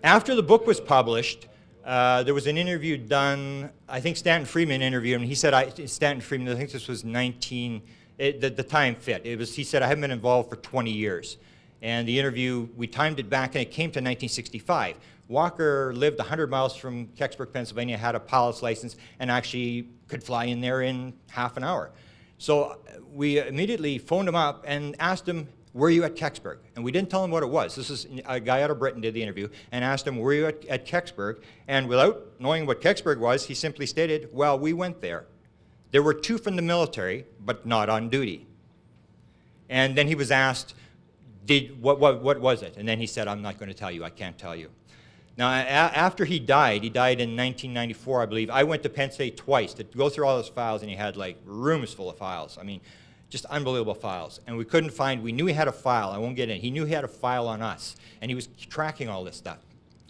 After the book was published, there was an interview done, I think Stanton Friedman interviewed him, and he said, Stanton Friedman, I think this was the time fit. He said, I haven't been involved for 20 years. And the interview, we timed it back, and it came to 1965. Walker lived 100 miles from Kecksburg, Pennsylvania, had a pilot's license, and actually could fly in there in half an hour. So we immediately phoned him up and asked him, were you at Kecksburg? And we didn't tell him what it was. This is a guy out of Britain did the interview, and asked him, were you at Kecksburg? And without knowing what Kecksburg was, he simply stated, well, we went there. There were 2 from the military, but not on duty. And then he was asked, what was it? And then he said, I'm not going to tell you. I can't tell you. Now, after he died in 1994, I believe, I went to Penn State twice to go through all his files, and he had like rooms full of files. I mean, just unbelievable files. And we couldn't find, we knew he had a file. I won't get in. He knew he had a file on us, and he was tracking all this stuff.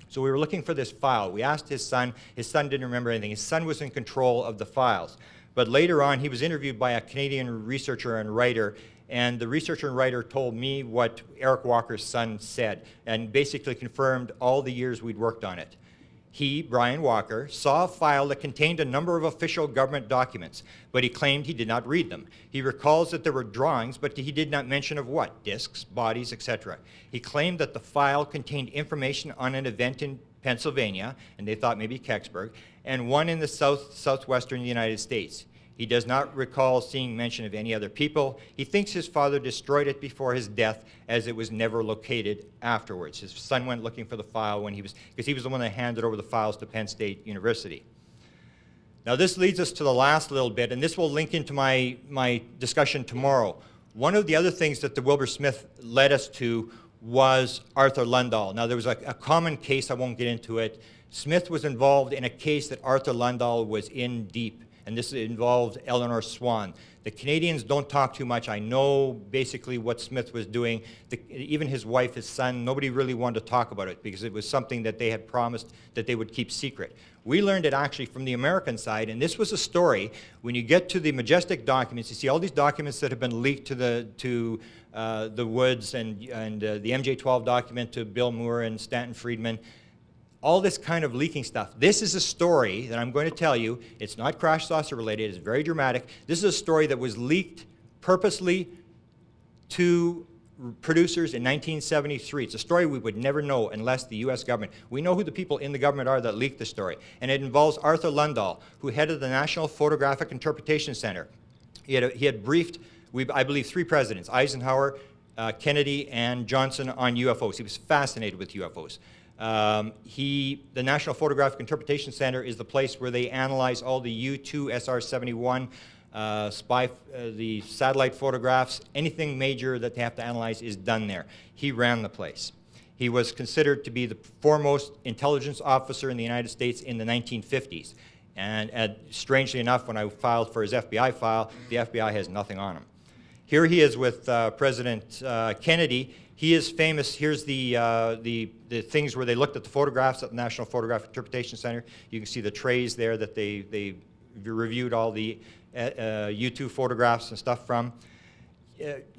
So we were looking for this file. We asked his son. His son didn't remember anything. His son was in control of the files. But later on, he was interviewed by a Canadian researcher and writer, and the researcher and writer told me what Eric Walker's son said, and basically confirmed all the years we'd worked on it. He, Brian Walker, saw a file that contained a number of official government documents, but he claimed he did not read them. He recalls that there were drawings, but he did not mention of what, discs, bodies, etc. He claimed that the file contained information on an event in Pennsylvania, and they thought maybe Kecksburg, and one in the southwestern United States. He does not recall seeing mention of any other people. He thinks his father destroyed it before his death, as it was never located afterwards. His son went looking for the file because he was the one that handed over the files to Penn State University. Now this leads us to the last little bit, and this will link into my discussion tomorrow. One of the other things that the Wilbert Smith led us to was Arthur Lundahl. Now, there was a common case, I won't get into it. Smith was involved in a case that Arthur Lundahl was in deep, and this involved Eleanor Swan. The Canadians don't talk too much. I know basically what Smith was doing. Even his wife, his son, nobody really wanted to talk about it because it was something that they had promised that they would keep secret. We learned it actually from the American side, and this was a story. When you get to the Majestic Documents, you see all these documents that have been leaked to the Woods and the MJ-12 document to Bill Moore and Stanton Friedman. All this kind of leaking stuff. This is a story that I'm going to tell you. It's not crash saucer related. It's very dramatic. This is a story that was leaked purposely to producers in 1973. It's a story we would never know unless the U.S. government. We know who the people in the government are that leaked the story. And it involves Arthur Lundahl, who headed the National Photographic Interpretation Center. He had briefed, I believe, 3 presidents, Eisenhower, Kennedy, and Johnson, on UFOs. He was fascinated with UFOs. The National Photographic Interpretation Center is the place where they analyze all the U-2 SR-71 the satellite photographs. Anything major that they have to analyze is done there. He ran the place. He was considered to be the foremost intelligence officer in the United States in the 1950s. And strangely enough, when I filed for his FBI file, the FBI has nothing on him. Here he is with President Kennedy. He is famous. Here's the things where they looked at the photographs at the National Photographic Interpretation Center. You can see the trays there that they reviewed all the U-2 photographs and stuff from.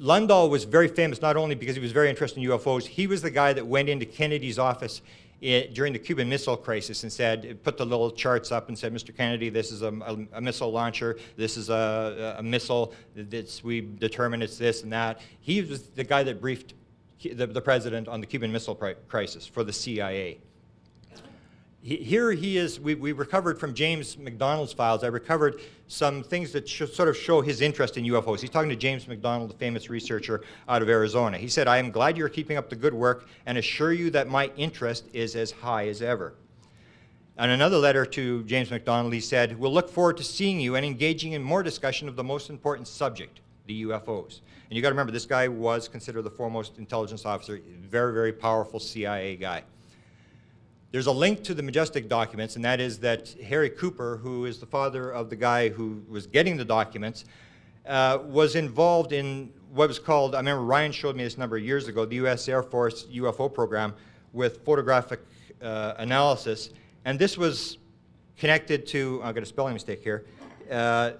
Lundahl was very famous not only because he was very interested in UFOs. He was the guy that went into Kennedy's office during the Cuban Missile Crisis and said, put the little charts up and said, Mr. Kennedy, this is a missile launcher, this is a missile, we determine it's this and that. He was the guy that briefed the president on the Cuban Missile Crisis for the CIA. Here he is. We recovered from James McDonald's files. I recovered some things that sort of show his interest in UFOs. He's talking to James McDonald, the famous researcher out of Arizona. He said, I am glad you're keeping up the good work and assure you that my interest is as high as ever. And another letter to James McDonald, he said, we'll look forward to seeing you and engaging in more discussion of the most important subject, the UFOs. And you got to remember, this guy was considered the foremost intelligence officer, very, very powerful CIA guy. There's a link to the Majestic Documents, and that is that Harry Cooper, who is the father of the guy who was getting the documents, was involved in what was called, I remember Ryan showed me this a number of years ago, the U.S. Air Force UFO program with photographic analysis. And this was connected to, I've got a spelling mistake here, a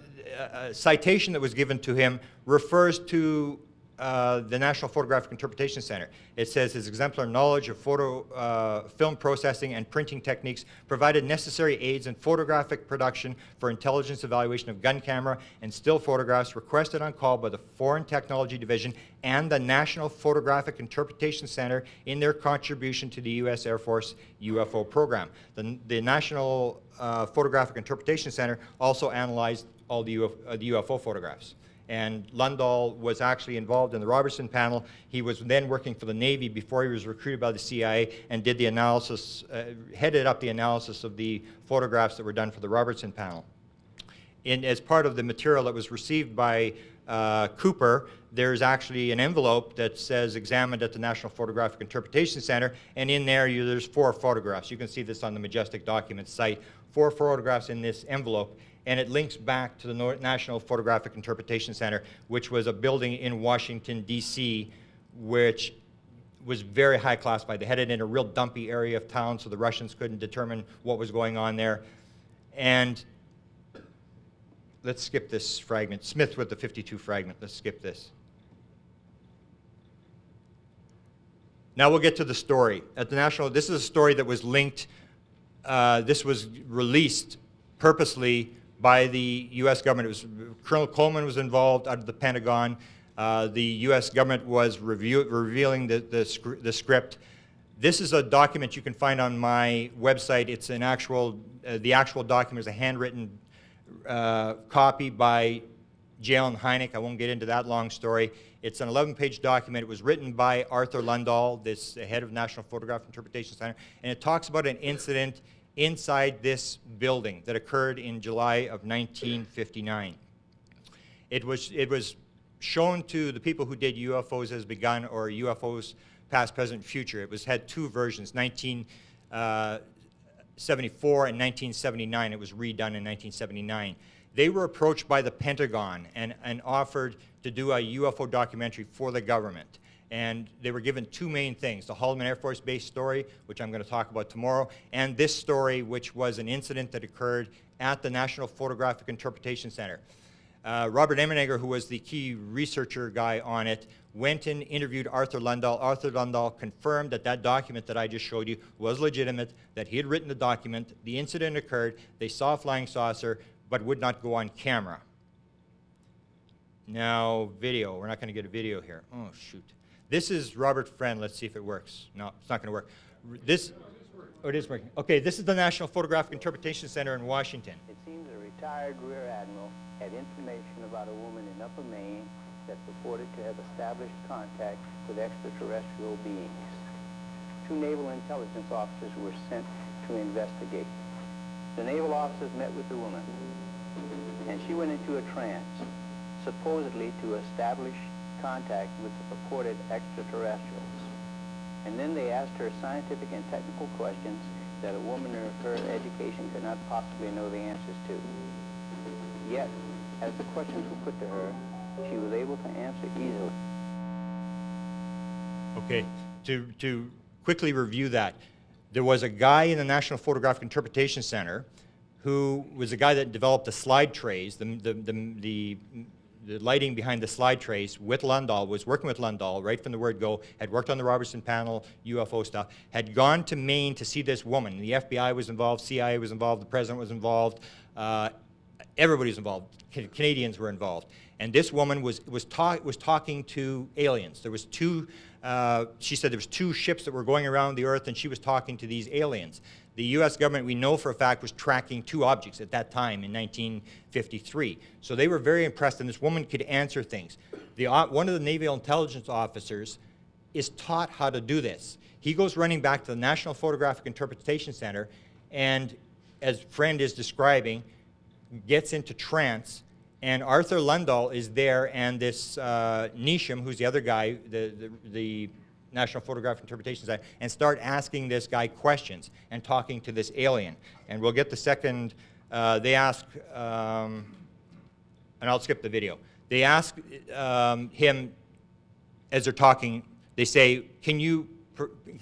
citation that was given to him refers to the National Photographic Interpretation Center. It says his exemplary knowledge of film processing and printing techniques provided necessary aids in photographic production for intelligence evaluation of gun camera and still photographs requested on call by the Foreign Technology Division and the National Photographic Interpretation Center in their contribution to the U.S. Air Force UFO program. The National Photographic Interpretation Center also analyzed all the UFO photographs. And Lundahl was actually involved in the Robertson panel. He was then working for the Navy before he was recruited by the CIA and did the analysis, headed up the analysis of the photographs that were done for the Robertson panel. As part of the material that was received by Cooper, there's actually an envelope that says examined at the National Photographic Interpretation Center, and in there there's 4 photographs. You can see this on the Majestic Documents site, 4 photographs in this envelope. And it links back to the National Photographic Interpretation Center, which was a building in Washington, D.C., which was very high classified. They had it in a real dumpy area of town, so the Russians couldn't determine what was going on there. And let's skip this fragment. Smith with the 52 fragment. Let's skip this. Now we'll get to the story. At the National, this is a story that was linked, this was released purposely by the U.S. government. It was, Colonel Coleman was involved out of the Pentagon. The U.S. government was revealing the script. This is a document you can find on my website. It's an actual, the actual document is a handwritten copy by Jalen Hynek. I won't get into that long story. It's an 11-page document. It was written by Arthur Lundahl, this head of National Photographic Interpretation Center, and it talks about an incident inside this building that occurred in July of 1959. It was shown to the people who did UFOs Has Begun or UFOs past, present, future. It had two versions, 1974 and 1979. It was redone in 1979. They were approached by the Pentagon and offered to do a UFO documentary for the government. And they were given two main things, the Haldeman Air Force Base story, which I'm going to talk about tomorrow, and this story, which was an incident that occurred at the National Photographic Interpretation Center. Robert Emenegger, who was the key researcher guy on it, went and interviewed Arthur Lundahl. Arthur Lundahl confirmed that that document that I just showed you was legitimate, that he had written the document, the incident occurred, they saw a flying saucer, but would not go on camera. Now, video. We're not going to get a video here. Oh, shoot. This is Robert Friend. Let's see if it works. No, it's not going to work. Oh, it is working. Okay, this is the National Photographic Interpretation Center in Washington. It seems a retired Rear Admiral had information about a woman in Upper Maine that purported to have established contact with extraterrestrial beings. Two naval intelligence officers were sent to investigate. The naval officers met with the woman, and she went into a trance, supposedly to establish contact with the purported extraterrestrials. And then they asked her scientific and technical questions that a woman of her education could not possibly know the answers to. Yet, as the questions were put to her, she was able to answer easily. Okay, to quickly review that, there was a guy in the National Photographic Interpretation Center who was a guy that developed the slide trays, the lighting behind the slide trays with Lundahl, was working with Lundahl right from the word go, had worked on the Robertson panel, UFO stuff, had gone to Maine to see this woman. The FBI was involved, CIA was involved, the president was involved, everybody was involved, Canadians were involved. And this woman was talking to aliens. There was two, she said there was two ships that were going around the earth and she was talking to these aliens. The U.S. government, we know for a fact, was tracking two objects at that time in 1953. So they were very impressed, and this woman could answer things. One of the naval intelligence officers is taught how to do this. He goes running back to the National Photographic Interpretation Center, and as Friend is describing, gets into trance, and Arthur Lundahl is there, and this Nisham, who's the other guy, the National Photographic Interpretation Center, and start asking this guy questions and talking to this alien. And we'll get the second, they ask, and I'll skip the video. They ask him, as they're talking, they say, can you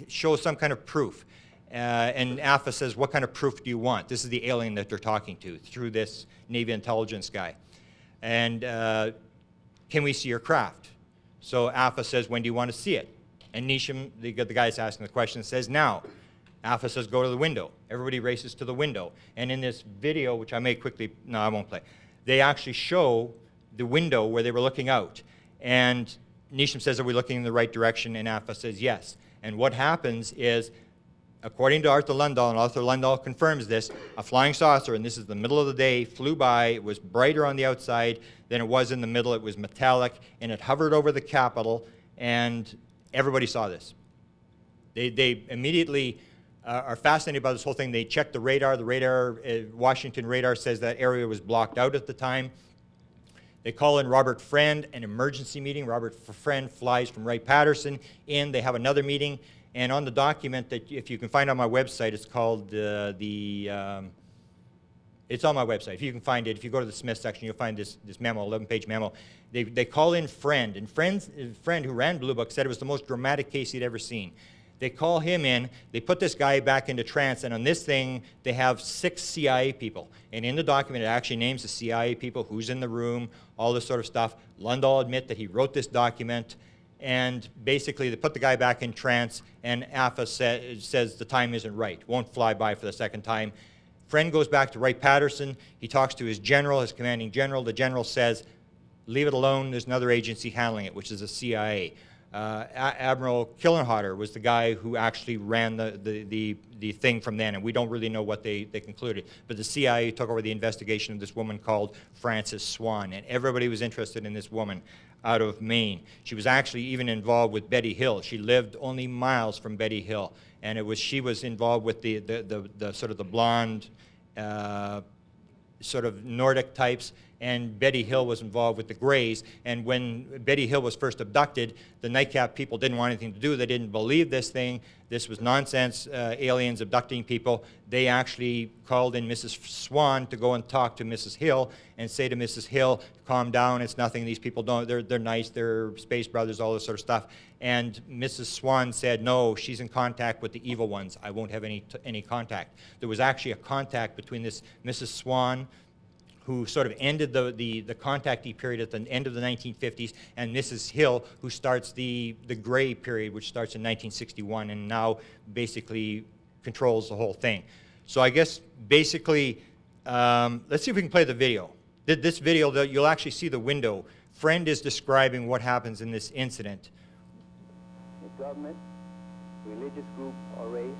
show some kind of proof? And Alpha says, what kind of proof do you want? This is the alien that they're talking to through this Navy intelligence guy. And can we see your craft? So Alpha says, when do you want to see it? And Nisham, the guy that's asking the question, says, now. Alpha says, go to the window. Everybody races to the window. And in this video, which I may quickly, no, I won't play, they actually show the window where they were looking out. And Nisham says, are we looking in the right direction? And Alpha says, yes. And what happens is, according to Arthur Lundahl, and Arthur Lundahl confirms this, a flying saucer, and this is the middle of the day, flew by. It was brighter on the outside than it was in the middle. It was metallic, and it hovered over the Capitol, and everybody saw this. They immediately are fascinated by this whole thing. They check the radar. The radar, Washington radar says that area was blocked out at the time. They call in Robert Friend, an emergency meeting. Robert Friend flies from Wright-Patterson in. They have another meeting. And on the document that, if you can find on my website, it's called it's on my website. If you can find it, if you go to the Smith section, you'll find this memo, 11-page memo. They call in Friend, and Friend, who ran Blue Book, said it was the most dramatic case he'd ever seen. They call him in, they put this guy back into trance, and on this thing, they have 6 CIA people. And in the document, it actually names the CIA people, who's in the room, all this sort of stuff. Lundahl admit that he wrote this document, and basically they put the guy back in trance, and Alpha says the time isn't right, won't fly by for the second time. Friend goes back to Wright-Patterson. He talks to his general, his commanding general. The general says, leave it alone, there's another agency handling it, which is the CIA. Admiral Killenhotter was the guy who actually ran the thing from then, and we don't really know what they concluded. But the CIA took over the investigation of this woman called Frances Swan, and everybody was interested in this woman out of Maine. She was actually even involved with Betty Hill. She lived only miles from Betty Hill, and she was involved with the sort of the blonde, sort of Nordic types, and Betty Hill was involved with the Greys. And when Betty Hill was first abducted, the Nightcap people didn't want anything to do. They didn't believe this thing. This was nonsense, aliens abducting people. They actually called in Mrs. Swan to go and talk to Mrs. Hill and say to Mrs. Hill, calm down, it's nothing, these people don't, they're nice, they're space brothers, all this sort of stuff. And Mrs. Swan said, no, she's in contact with the evil ones. I won't have any contact. There was actually a contact between this Mrs. Swan, who sort of ended the contactee period at the end of the 1950s, and Mrs. Hill, who starts the Gray period, which starts in 1961 and now basically controls the whole thing. So I guess basically, let's see if we can play the video. This video, you'll actually see the window. Friend is describing what happens in this incident. The government, religious group, or race,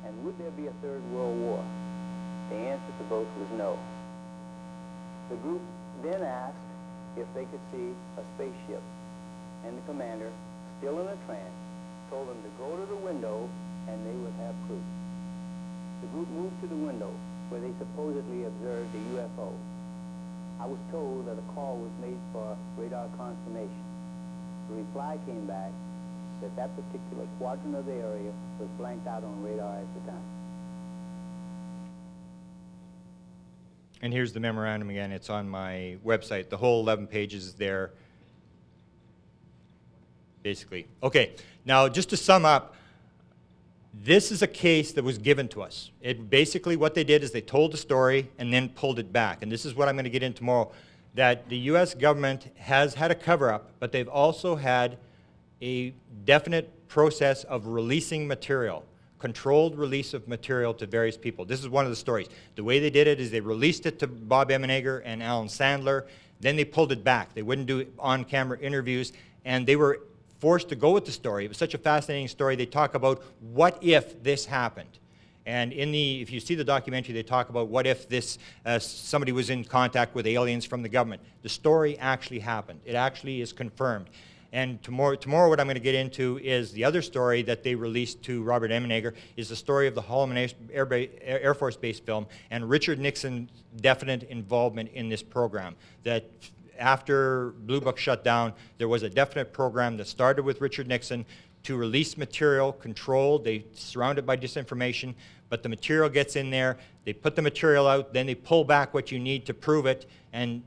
and would there be a third world war? The answer to both was no. The group then asked if they could see a spaceship, and the commander, still in a trance, told them to go to the window and they would have proof. The group moved to the window where they supposedly observed a UFO. I was told that a call was made for radar confirmation. The reply came back that that particular quadrant of the area was blanked out on radar at the time. And here's the memorandum again. It's on my website. The whole 11 pages is there, basically. Okay, now just to sum up, this is a case that was given to us. Basically what they did is they told the story and then pulled it back. And this is what I'm going to get into tomorrow, that the U.S. government has had a cover-up, but they've also had a definite process of releasing material. Controlled release of material to various people. This is one of the stories. The way they did it is they released it to Bob Emenegger and Alan Sandler, then they pulled it back. They wouldn't do on-camera interviews, and they were forced to go with the story. It was such a fascinating story. They talk about what if this happened. And if you see the documentary, they talk about what if this, somebody was in contact with aliens from the government. The story actually happened. It actually is confirmed. And tomorrow what I'm going to get into is the other story that they released to Robert Emenegger is the story of the Holloman Air Force Base film and Richard Nixon's definite involvement in this program. That after Blue Book shut down, there was a definite program that started with Richard Nixon to release material, controlled, they surround it by disinformation, but the material gets in there, they put the material out, then they pull back what you need to prove it, and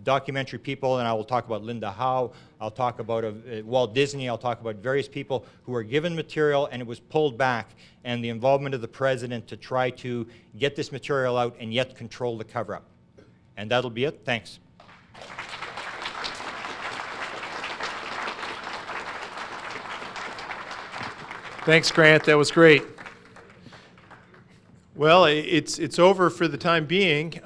documentary people, and I will talk about Linda Howe, I'll talk about Walt Disney, I'll talk about various people who were given material and it was pulled back, and the involvement of the president to try to get this material out and yet control the cover-up. And that'll be it. Thanks. Thanks, Grant. That was great. Well, it's over for the time being.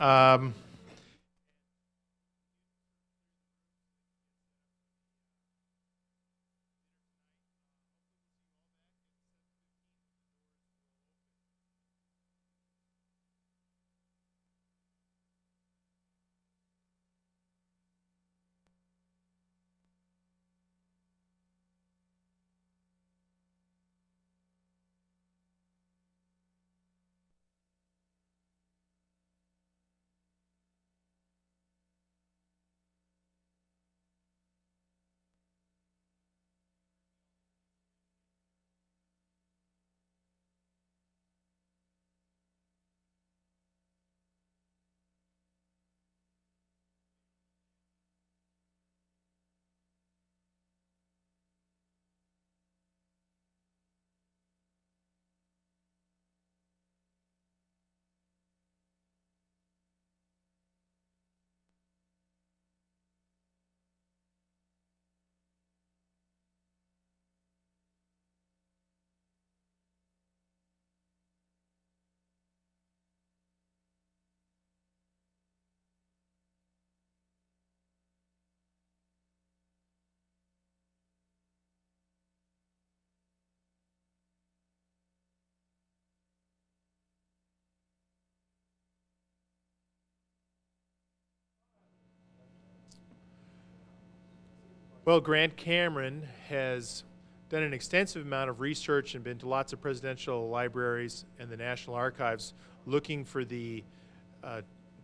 Well, Grant Cameron has done an extensive amount of research and been to lots of presidential libraries and the National Archives looking for the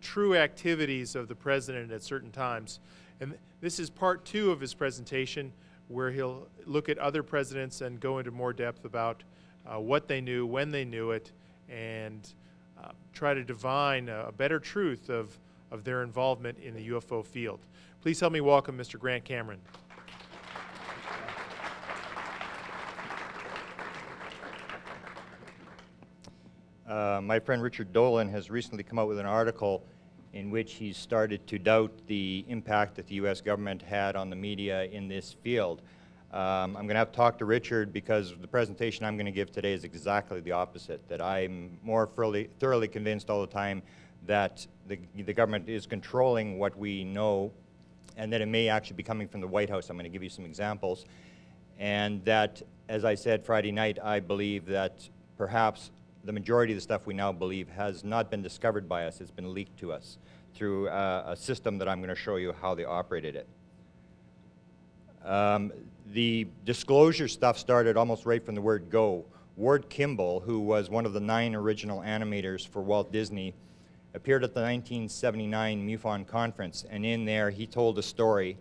true activities of the president at certain times. And this is part 2 of his presentation, where he'll look at other presidents and go into more depth about what they knew, when they knew it, and try to divine a better truth of their involvement in the UFO field. Please help me welcome Mr. Grant Cameron. My friend Richard Dolan has recently come out with an article in which he's started to doubt the impact that the U.S. government had on the media in this field. I'm going to have to talk to Richard because the presentation I'm going to give today is exactly the opposite, that I'm more thoroughly convinced all the time that the government is controlling what we know, and that it may actually be coming from the White House. I'm going to give you some examples. And that, as I said Friday night, I believe that perhaps the majority of the stuff we now believe has not been discovered by us. It's been leaked to us through a system that I'm going to show you how they operated it. The disclosure stuff started almost right from the word go. Ward Kimball, who was one of the 9 original animators for Walt Disney, appeared at the 1979 MUFON conference, and in there he told a story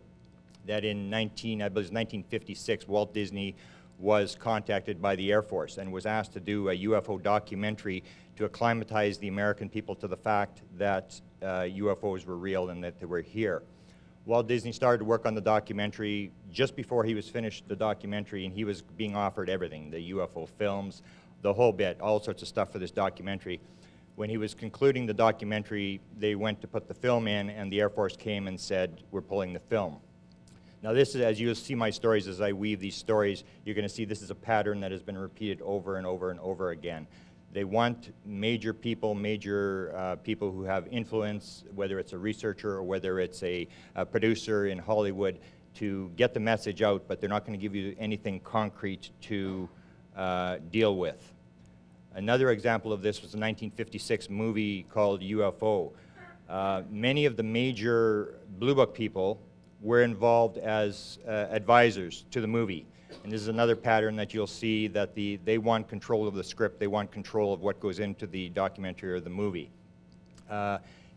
that in 1956, Walt Disney was contacted by the Air Force and was asked to do a UFO documentary to acclimatize the American people to the fact that UFOs were real and that they were here. Walt Disney started to work on the documentary just before he was finished the documentary, and he was being offered everything, the UFO films, the whole bit, all sorts of stuff for this documentary. When he was concluding the documentary, they went to put the film in, and the Air Force came and said, "We're pulling the film." Now this is, as you'll see my stories, as I weave these stories, you're going to see this is a pattern that has been repeated over and over and over again. They want major people who have influence, whether it's a researcher or whether it's a producer in Hollywood, to get the message out, but they're not going to give you anything concrete to deal with. Another example of this was a 1956 movie called UFO. Many of the major Blue Book people were involved as advisors to the movie. And this is another pattern that you'll see, that they want control of the script, they want control of what goes into the documentary or the movie.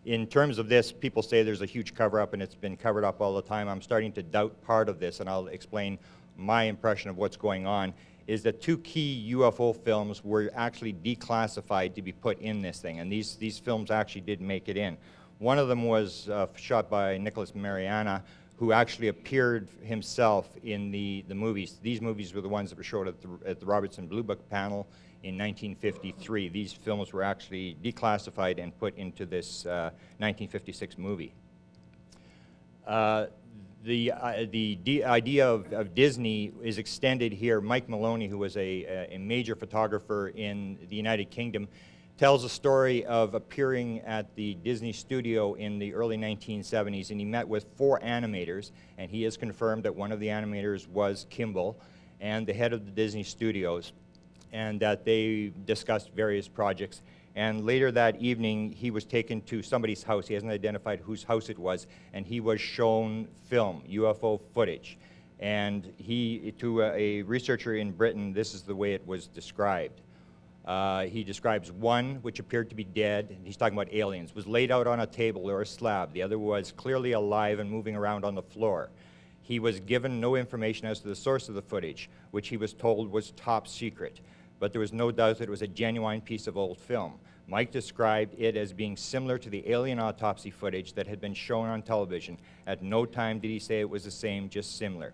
In terms of this, people say there's a huge cover-up and it's been covered up all the time. I'm starting to doubt part of this, and I'll explain my impression of what's going on, is that 2 key UFO films were actually declassified to be put in this thing, and these films actually did make it in. One of them was shot by Nicholas Mariana, who actually appeared himself in the movies. These movies were the ones that were showed at the Robertson Blue Book panel in 1953. These films were actually declassified and put into this 1956 movie. The idea of Disney is extended here. Mike Maloney, who was a major photographer in the United Kingdom, tells a story of appearing at the Disney studio in the early 1970s, and he met with 4 animators, and he has confirmed that one of the animators was Kimball and the head of the Disney studios, and that they discussed various projects. And later that evening, he was taken to somebody's house. He hasn't identified whose house it was, and he was shown film, UFO footage. And to a researcher in Britain, this is the way it was described. He describes one, which appeared to be dead, and he's talking about aliens, was laid out on a table or a slab. The other was clearly alive and moving around on the floor. He was given no information as to the source of the footage, which he was told was top secret. But there was no doubt that it was a genuine piece of old film. Mike described it as being similar to the alien autopsy footage that had been shown on television. At no time did he say it was the same, just similar.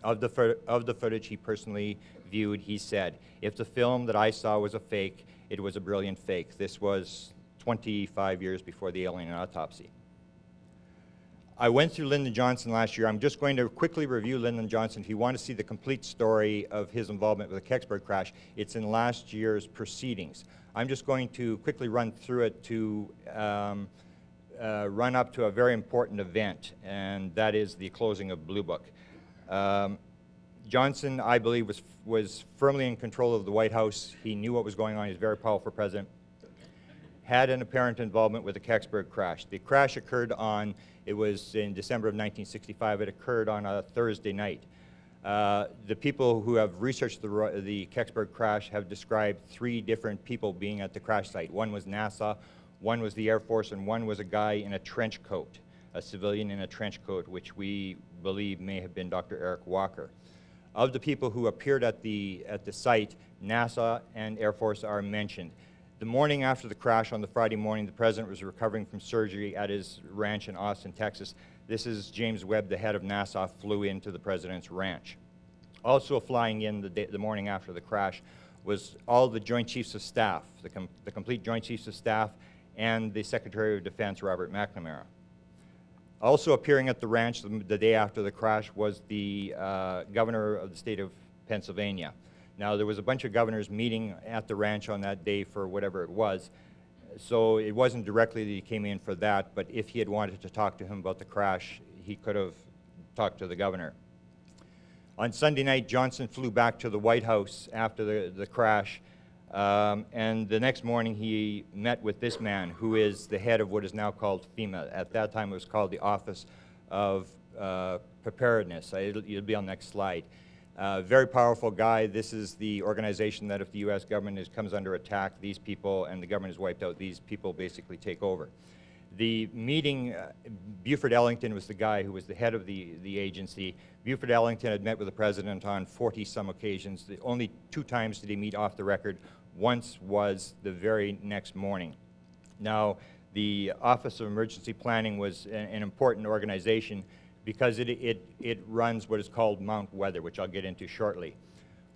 Of the footage he personally viewed, he said, "If the film that I saw was a fake, it was a brilliant fake." This was 25 years before the alien autopsy. I went through Lyndon Johnson last year. I'm just going to quickly review Lyndon Johnson. If you want to see the complete story of his involvement with the Kecksburg crash, it's in last year's proceedings. I'm just going to quickly run through it to run up to a very important event, and that is the closing of Blue Book. Johnson, I believe, was firmly in control of the White House. He knew what was going on. He was a very powerful president. Had an apparent involvement with the Kecksburg crash. The crash occurred it was in December of 1965. It occurred on a Thursday night. The people who have researched the Kecksburg crash have described 3 different people being at the crash site. One was NASA, One was the Air Force, and one was a guy in a trench coat, a civilian in a trench coat, which we believe may have been Dr. Eric Walker. Of the people who appeared at the site, NASA and Air Force are mentioned. The morning after the crash, on the Friday morning, the President was recovering from surgery at his ranch in Austin, Texas. This is James Webb, the head of NASA, flew into the President's ranch. Also flying in the morning after the crash was all the Joint Chiefs of Staff, the complete Joint Chiefs of Staff, and the Secretary of Defense, Robert McNamara. Also appearing at the ranch the day after the crash was the governor of the state of Pennsylvania. Now, there was a bunch of governors meeting at the ranch on that day for whatever it was, so it wasn't directly that he came in for that, but if he had wanted to talk to him about the crash, he could have talked to the governor. On Sunday night, Johnson flew back to the White House after the crash, and the next morning he met with this man, who is the head of what is now called FEMA. At that time it was called the Office of Preparedness. It'll be on the next slide. Very powerful guy. This is the organization that if the U.S. government comes under attack, these people, and the government is wiped out, these people basically take over. The meeting, Buford Ellington was the guy who was the head of the agency. Buford Ellington had met with the President on 40-some occasions. Only 2 times did he meet off the record. Once was the very next morning. Now, the Office of Emergency Planning was an important organization because it runs what is called Mount Weather, which I'll get into shortly.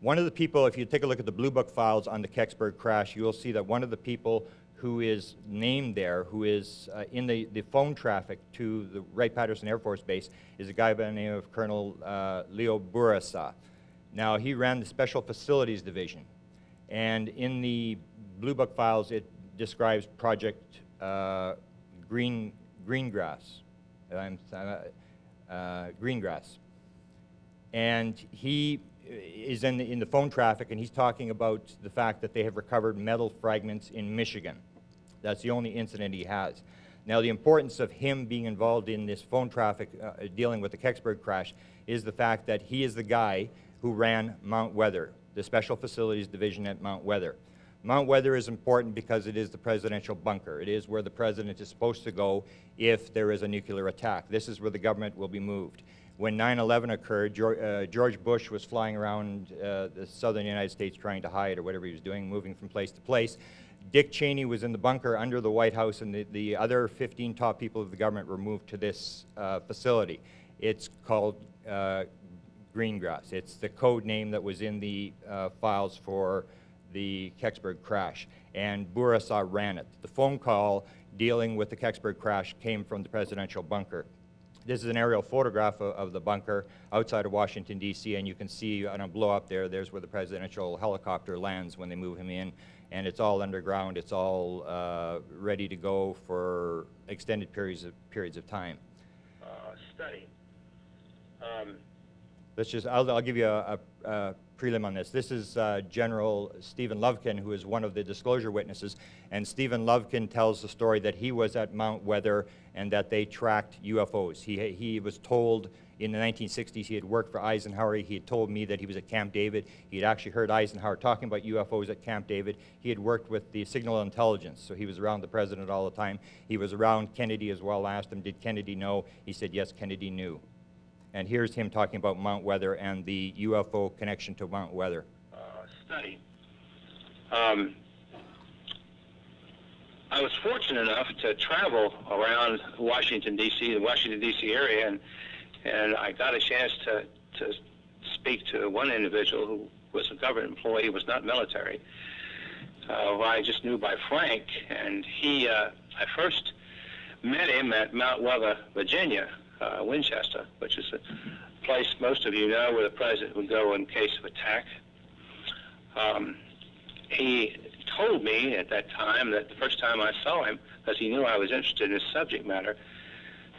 One of the people, if you take a look at the Blue Book files on the Kecksburg crash, you will see that one of the people who is named there, who is in the phone traffic to the Wright-Patterson Air Force Base, is a guy by the name of Colonel Leo Bourassa. Now, he ran the Special Facilities Division, and in the Blue Book files, it describes Project Greengrass. Greengrass. And he is in the phone traffic, and he's talking about the fact that they have recovered metal fragments in Michigan. That's the only incident he has. Now, the importance of him being involved in this phone traffic dealing with the Kecksburg crash is the fact that he is the guy who ran Mount Weather, the Special Facilities Division at Mount Weather. Mount Weather is important because it is the presidential bunker. It is where the president is supposed to go if there is a nuclear attack. This is where the government will be moved. When 9/11 occurred, George Bush was flying around the southern United States trying to hide or whatever he was doing, moving from place to place. Dick Cheney was in the bunker under the White House, and the other 15 top people of the government were moved to this facility. It's called Greengrass. It's the code name that was in the files for the Kecksburg crash, and Bourassa ran it. The phone call dealing with the Kecksburg crash came from the presidential bunker. This is an aerial photograph of the bunker outside of Washington, D.C., and you can see on a blow up there's where the presidential helicopter lands when they move him in, and it's all underground. It's all ready to go for extended periods of time. Study. I'll give you a prelim on this. This is General Stephen Lovekin, who is one of the disclosure witnesses, and Stephen Lovekin tells the story that he was at Mount Weather and that they tracked UFOs. He was told in the 1960s he had worked for Eisenhower. He had told me that he was at Camp David. He had actually heard Eisenhower talking about UFOs at Camp David. He had worked with the signal intelligence, so he was around the president all the time. He was around Kennedy as well. I asked him, did Kennedy know? He said, yes, Kennedy knew. And here's him talking about Mount Weather and the UFO connection to Mount Weather. Study. I was fortunate enough to travel around Washington, D.C., the Washington, D.C. area, and I got a chance to speak to one individual who was a government employee, was not military, who I just knew by Frank, and I first met him at Mount Weather, Virginia, Winchester, which is a place most of you know where the president would go in case of attack. He told me at that time, that the first time I saw him, because he knew I was interested in this subject matter,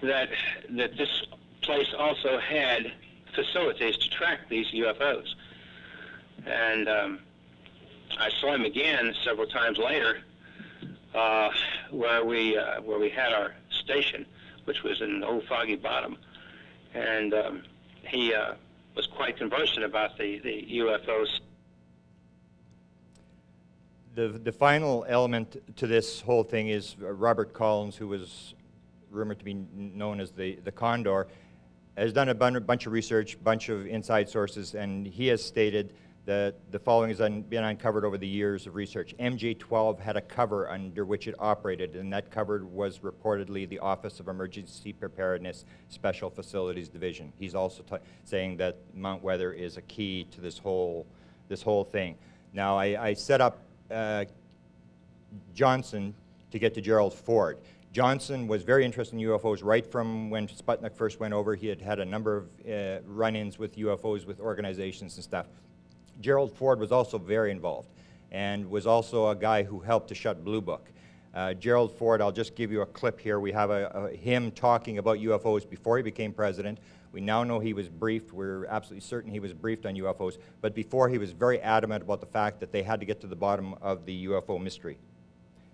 that this place also had facilities to track these UFOs. And I saw him again several times later, where we had our station, which was in Old Foggy Bottom, and he was quite conversant about the UFOs. The final element to this whole thing is Robert Collins, who was rumored to be known as the Condor, has done a bunch of research, bunch of inside sources, and he has stated that the following has been uncovered over the years of research. MJ-12 had a cover under which it operated, and that cover was reportedly the Office of Emergency Preparedness Special Facilities Division. He's also saying that Mount Weather is a key to this whole thing. Now, I set up Johnson to get to Gerald Ford. Johnson was very interested in UFOs right from when Sputnik first went over. He had had a number of run-ins with UFOs with organizations and stuff. Gerald Ford was also very involved and was also a guy who helped to shut Blue Book. Gerald Ford, I'll just give you a clip here. We have him talking about UFOs before he became president. We now know he was briefed. We're absolutely certain he was briefed on UFOs. But before, he was very adamant about the fact that they had to get to the bottom of the UFO mystery.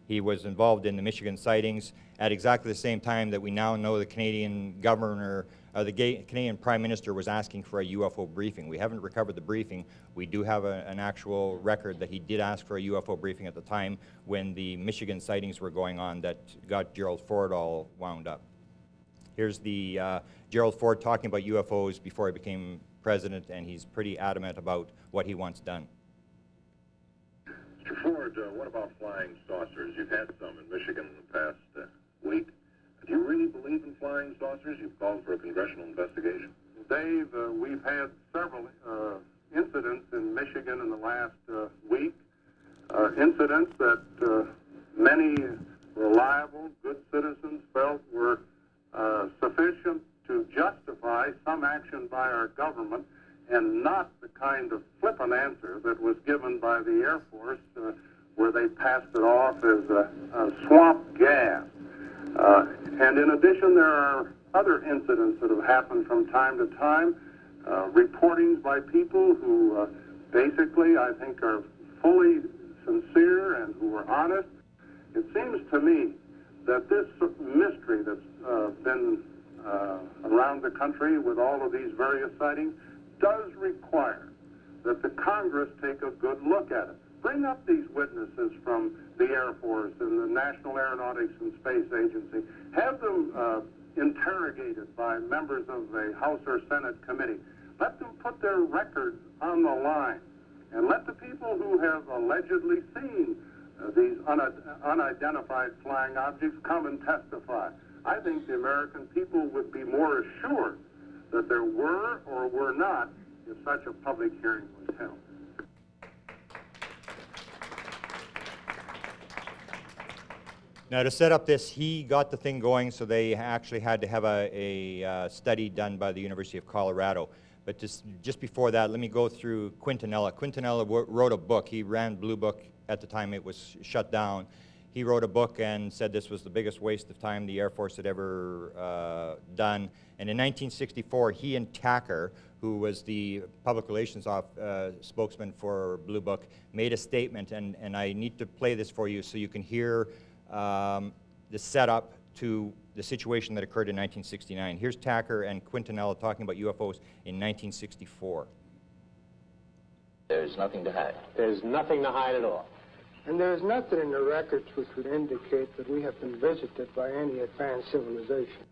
He was involved in the Michigan sightings at exactly the same time that we now know the Canadian governor, the Canadian Prime Minister was asking for a UFO briefing. We haven't recovered the briefing. We do have an actual record that he did ask for a UFO briefing at the time when the Michigan sightings were going on that got Gerald Ford all wound up. Here's the Gerald Ford talking about UFOs before he became president, and he's pretty adamant about what he wants done. Mr. Ford, what about flying saucers? You've had some in Michigan in the past week. Do you really believe in flying saucers? You've called for a congressional investigation. Dave, we've had several incidents in Michigan in the last week, incidents that many reliable, good citizens felt were sufficient to justify some action by our government, and not the kind of flippant answer that was given by the Air Force where they passed it off as a swamp gas. And in addition, there are other incidents that have happened from time to time, reportings by people who basically, I think, are fully sincere and who are honest. It seems to me that this mystery that's been around the country with all of these various sightings does require that the Congress take a good look at it. Bring up these witnesses from the Air Force and the National Aeronautics and Space Agency. Have them interrogated by members of the House or Senate committee. Let them put their records on the line. And let the people who have allegedly seen these unidentified flying objects come and testify. I think the American people would be more assured that there were or were not if such a public hearing was held. Now, to set up this, he got the thing going, so they actually had to have a study done by the University of Colorado. But just before that, let me go through Quintanilla. Quintanilla wrote a book. He ran Blue Book at the time it was shut down. He wrote a book and said this was the biggest waste of time the Air Force had ever done. And in 1964, he and Tacker, who was the public relations spokesman for Blue Book, made a statement, and I need to play this for you so you can hear the setup to the situation that occurred in 1969. Here's Tacker and Quintanilla talking about UFOs in 1964. There's nothing to hide. There's nothing to hide at all. And there's nothing in the records which would indicate that we have been visited by any advanced civilization.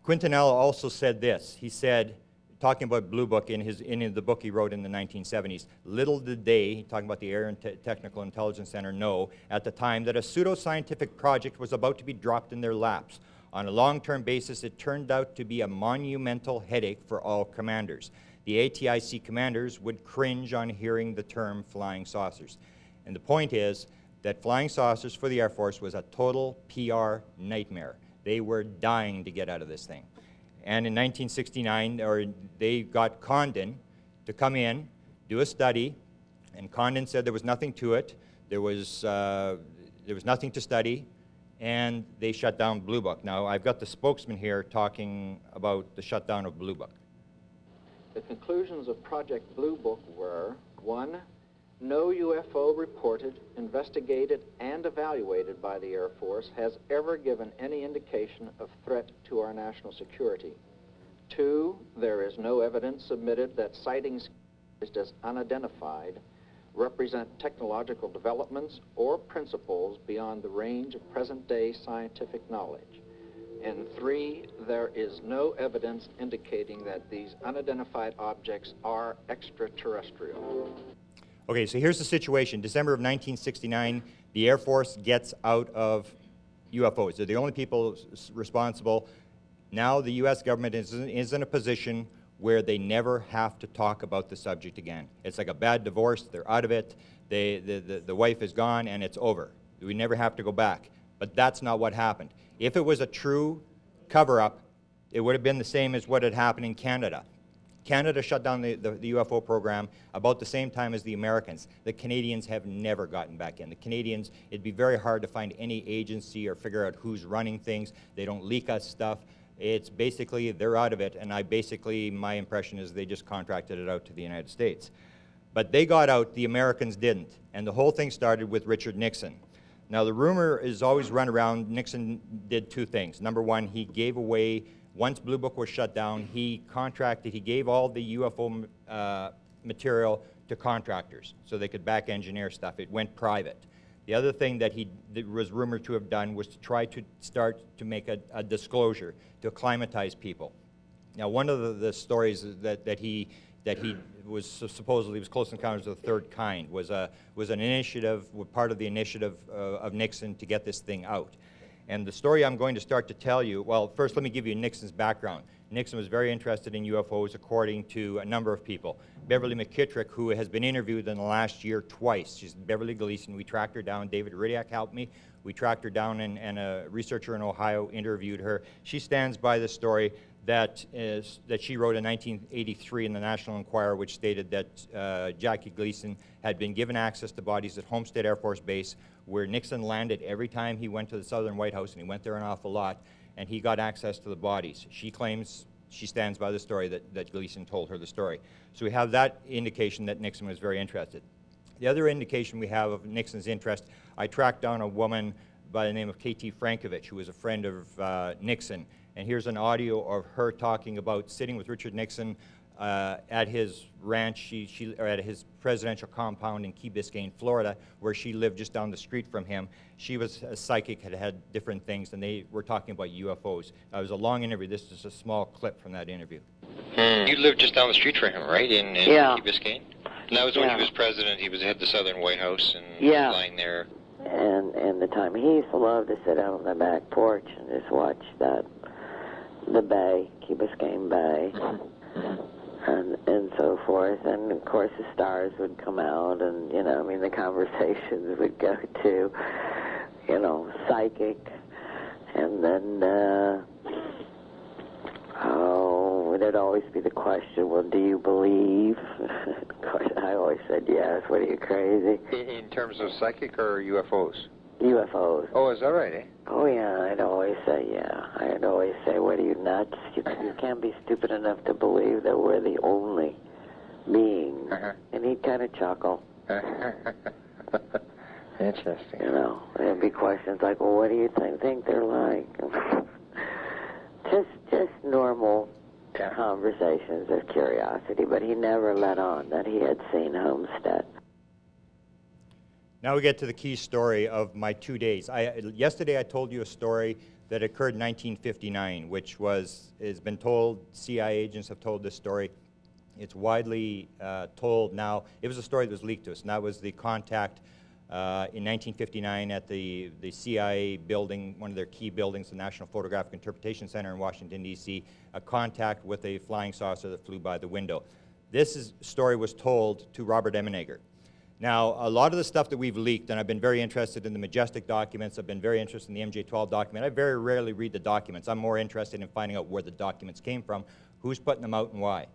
Quintanilla also said this. He said, talking about Blue Book in the book he wrote in the 1970s, little did they, talking about the Air and Technical Intelligence Center, know at the time that a pseudo-scientific project was about to be dropped in their laps. On a long-term basis, it turned out to be a monumental headache for all commanders. The ATIC commanders would cringe on hearing the term flying saucers. And the point is that flying saucers for the Air Force was a total PR nightmare. They were dying to get out of this thing. And in 1969, they got Condon to come in, do a study, and Condon said there was nothing to it. There was nothing to study, and they shut down Blue Book. Now, I've got the spokesman here talking about the shutdown of Blue Book. The conclusions of Project Blue Book were, 1, no UFO reported, investigated, and evaluated by the Air Force has ever given any indication of threat to our national security. 2, there is no evidence submitted that sightings as unidentified represent technological developments or principles beyond the range of present-day scientific knowledge. And 3, there is no evidence indicating that these unidentified objects are extraterrestrial. Okay, so here's the situation. December of 1969, the Air Force gets out of UFOs. They're the only people responsible. Now the U.S. government is in a position where they never have to talk about the subject again. It's like a bad divorce. They're out of it. The wife is gone, and it's over. We never have to go back. But that's not what happened. If it was a true cover-up, it would have been the same as what had happened in Canada. Canada shut down the UFO program about the same time as the Americans. The Canadians have never gotten back in. The Canadians, it'd be very hard to find any agency or figure out who's running things. They don't leak us stuff. It's basically, they're out of it, and my impression is they just contracted it out to the United States. But they got out, the Americans didn't, and the whole thing started with Richard Nixon. Now the rumor is always run around, Nixon did 2 things. Number 1, he gave away, once Blue Book was shut down, he gave all the UFO material to contractors so they could back engineer stuff. It went private. The other thing that was rumored to have done was to try to start to make a disclosure, to acclimatize people. Now, one of the stories that he was supposedly was Close Encounters of the Third Kind was an initiative, part of the initiative of Nixon to get this thing out. And the story I'm going to start to tell you, well, first let me give you Nixon's background. Nixon was very interested in UFOs according to a number of people. Beverly McKittrick, who has been interviewed in the last year twice. She's Beverly Gleason. We tracked her down. David Ridiak helped me. We tracked her down, and a researcher in Ohio interviewed her. She stands by the story that she wrote in 1983 in the National Enquirer, which stated that Jackie Gleason had been given access to bodies at Homestead Air Force Base, where Nixon landed every time he went to the Southern White House, and he went there an awful lot, and he got access to the bodies. She claims, she stands by the story that Gleason told her the story. So we have that indication that Nixon was very interested. The other indication we have of Nixon's interest, I tracked down a woman by the name of K.T. Frankovich, who was a friend of Nixon. And here's an audio of her talking about sitting with Richard Nixon at his ranch, or at his presidential compound in Key Biscayne, Florida, where she lived just down the street from him. She was a psychic, had different things, and they were talking about UFOs. It was a long interview. This is a small clip from that interview. You lived just down the street from him, right, in Yeah. Key Biscayne? And that was when he was president. He was at the Southern White House and Yeah. lying there. And the time he used to love to sit out on the back porch and just watch the bay, Key Biscayne Bay, and so forth. And of course the stars would come out, and the conversations would go to, psychic, and then there'd always be the question, well, do you believe? Of course, I always said yes. What are you, crazy? In terms of psychic or UFOs? UFOs. Oh, is that right, eh? Oh, yeah, I'd always say, yeah. I'd always say, what are you, nuts? You can't be stupid enough to believe that we're the only beings. And he'd kind of chuckle. Interesting. There'd be questions like, well, what do you think they're like? just normal conversations of curiosity, but he never let on that he had seen Homestead. Now we get to the key story of my 2 days. Yesterday I told you a story that occurred in 1959, which has been told, CIA agents have told this story. It's widely told now. It was a story that was leaked to us, and that was the contact in 1959 at the CIA building, one of their key buildings, the National Photographic Interpretation Center in Washington, D.C., a contact with a flying saucer that flew by the window. This story was told to Robert Emenegger. Now, a lot of the stuff that we've leaked, and I've been very interested in the Majestic Documents, I've been very interested in the MJ-12 document. I very rarely read the documents. I'm more interested in finding out where the documents came from, who's putting them out, and why.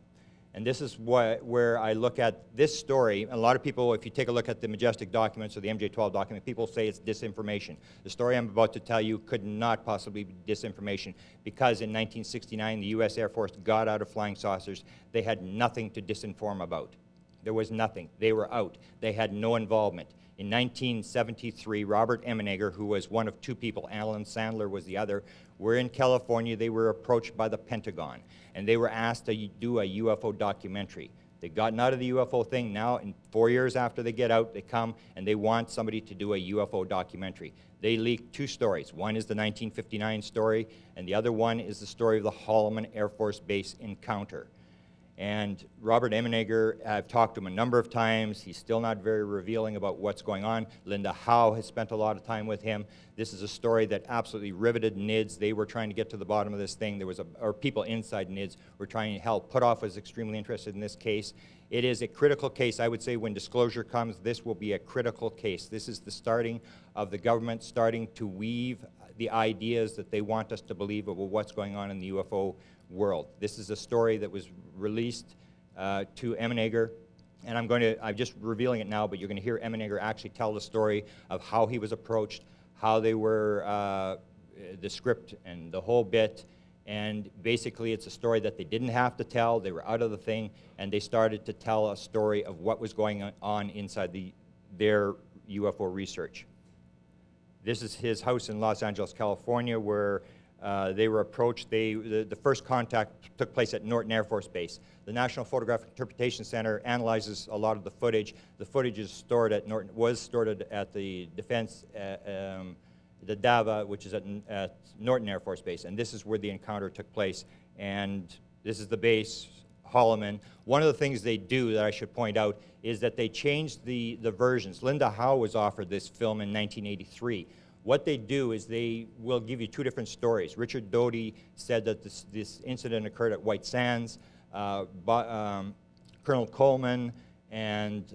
And this is where I look at this story. A lot of people, if you take a look at the Majestic Documents or the MJ-12 document, people say it's disinformation. The story I'm about to tell you could not possibly be disinformation, because in 1969, the U.S. Air Force got out of flying saucers. They had nothing to disinform about. There was nothing. They were out. They had no involvement. In 1973, Robert Emenegger, who was one of 2 people, Alan Sandler was the other, were in California. They were approached by the Pentagon, and they were asked to do a UFO documentary. They've gotten out of the UFO thing now, and 4 years after they get out, they come and they want somebody to do a UFO documentary. They leaked 2 stories. One is the 1959 story, and the other one is the story of the Holloman Air Force Base encounter. And Robert Emenegger, I've talked to him a number of times. He's still not very revealing about what's going on. Linda Howe has spent a lot of time with him. This is a story that absolutely riveted NIDS. They were trying to get to the bottom of this thing. There was or people inside NIDS were trying to help. Puthoff was extremely interested in this case. It is a critical case. I would say when disclosure comes, this will be a critical case. This is the starting of the government starting to weave the ideas that they want us to believe about what's going on in the UFO world. This is a story that was released to Emenegger, and I'm just revealing it now, but you're going to hear Emenegger actually tell the story of how he was approached, how they were, the script and the whole bit, and basically it's a story that they didn't have to tell. They were out of the thing, and they started to tell a story of what was going on inside their UFO research. This is his house in Los Angeles, California, where they were approached. The first contact took place at Norton Air Force Base. The National Photographic Interpretation Center analyzes a lot of the footage. The footage is stored at Norton, was stored at the Defense, the DAVA, which is at Norton Air Force Base, and this is where the encounter took place. And this is the base, Holloman. One of the things they do that I should point out is that they changed the versions. Linda Howe was offered this film in 1983. What they do is they will give you 2 different stories. Richard Doty said that this incident occurred at White Sands. Colonel Coleman and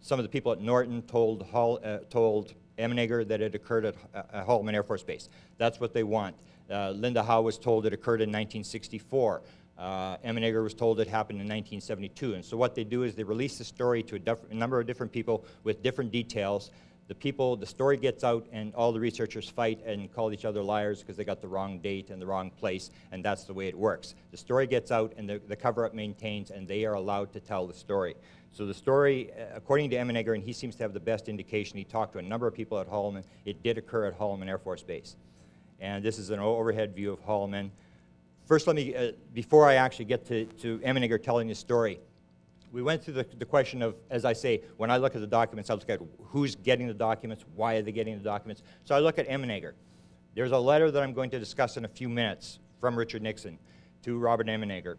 some of the people at Norton told Emenegger that it occurred at Holloman Air Force Base. That's what they want. Linda Howe was told it occurred in 1964. Emenegger was told it happened in 1972. And so what they do is they release the story to a number of different people with different details. The story gets out, and all the researchers fight and call each other liars because they got the wrong date and the wrong place, and that's the way it works. The story gets out, and the cover-up maintains, and they are allowed to tell the story. So the story, according to Emenegger, and he seems to have the best indication, he talked to a number of people at Holloman, it did occur at Holloman Air Force Base. And this is an overhead view of Holloman. First, let me, before I actually get to Emenegger telling the story, we went through the question of, as I say, when I look at the documents, I look at who's getting the documents, why are they getting the documents. So I look at Emenegger. There's a letter that I'm going to discuss in a few minutes from Richard Nixon to Robert Emenegger.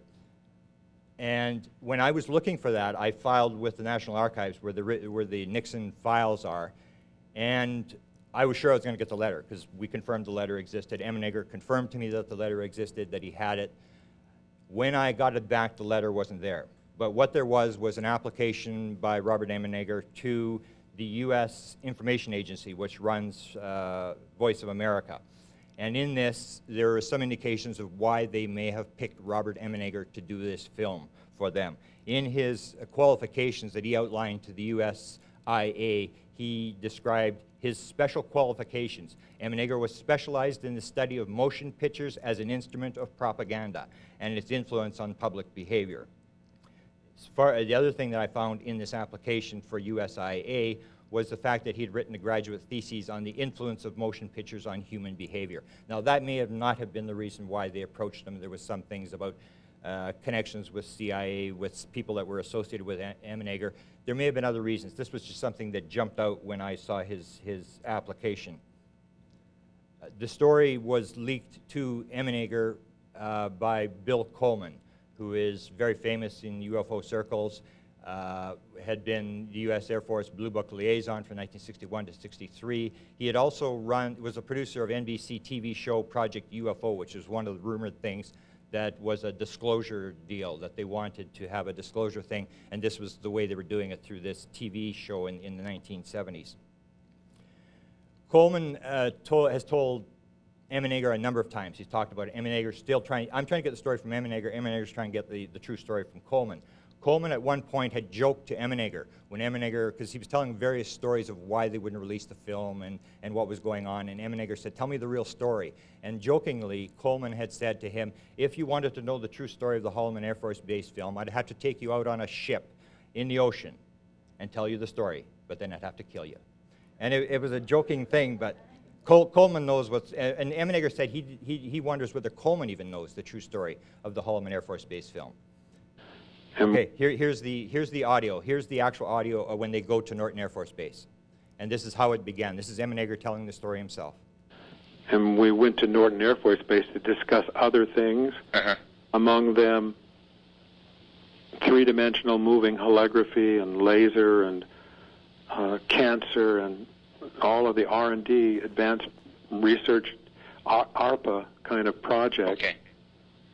And when I was looking for that, I filed with the National Archives where the Nixon files are. And I was sure I was going to get the letter because we confirmed the letter existed. Emenegger confirmed to me that the letter existed, that he had it. When I got it back, the letter wasn't there. But what there was an application by Robert Emenegger to the U.S. Information Agency, which runs Voice of America. And in this, there are some indications of why they may have picked Robert Emenegger to do this film for them. In his qualifications that he outlined to the USIA, he described his special qualifications. Emenegger was specialized in the study of motion pictures as an instrument of propaganda and its influence on public behavior. The other thing that I found in this application for USIA was the fact that he had written a graduate thesis on the influence of motion pictures on human behavior. Now, that may not have been the reason why they approached him. There was some things about connections with CIA, with people that were associated with Emenegger. There may have been other reasons. This was just something that jumped out when I saw his application. The story was leaked to Emenegger by Bill Coleman, who is very famous in UFO circles, had been the U.S. Air Force Blue Book liaison from 1961 to 63. He had also was a producer of NBC TV show Project UFO, which is one of the rumored things that was a disclosure deal, that they wanted to have a disclosure thing, and this was the way they were doing it through this TV show in the 1970s. Coleman has told Emenegger a number of times. He's talked about it. Emenegger's still trying. I'm trying to get the story from Emenegger. Emenegger's trying to get the true story from Coleman. Coleman at one point had joked to Emenegger when Emenegger, because he was telling various stories of why they wouldn't release the film and what was going on, and Emenegger said, "Tell me the real story." And jokingly, Coleman had said to him, "If you wanted to know the true story of the Holloman Air Force Base film, I'd have to take you out on a ship in the ocean and tell you the story, but then I'd have to kill you." And it was a joking thing, but Coleman knows what's, and Emenegger said he wonders whether Coleman even knows the true story of the Holloman Air Force Base film. Okay, here's the audio. Here's the actual audio of when they go to Norton Air Force Base. And this is how it began. This is Emeneger telling the story himself. And we went to Norton Air Force Base to discuss other things, among them three-dimensional moving holography and laser and cancer and all of the R&D, advanced research, ARPA kind of project. Okay.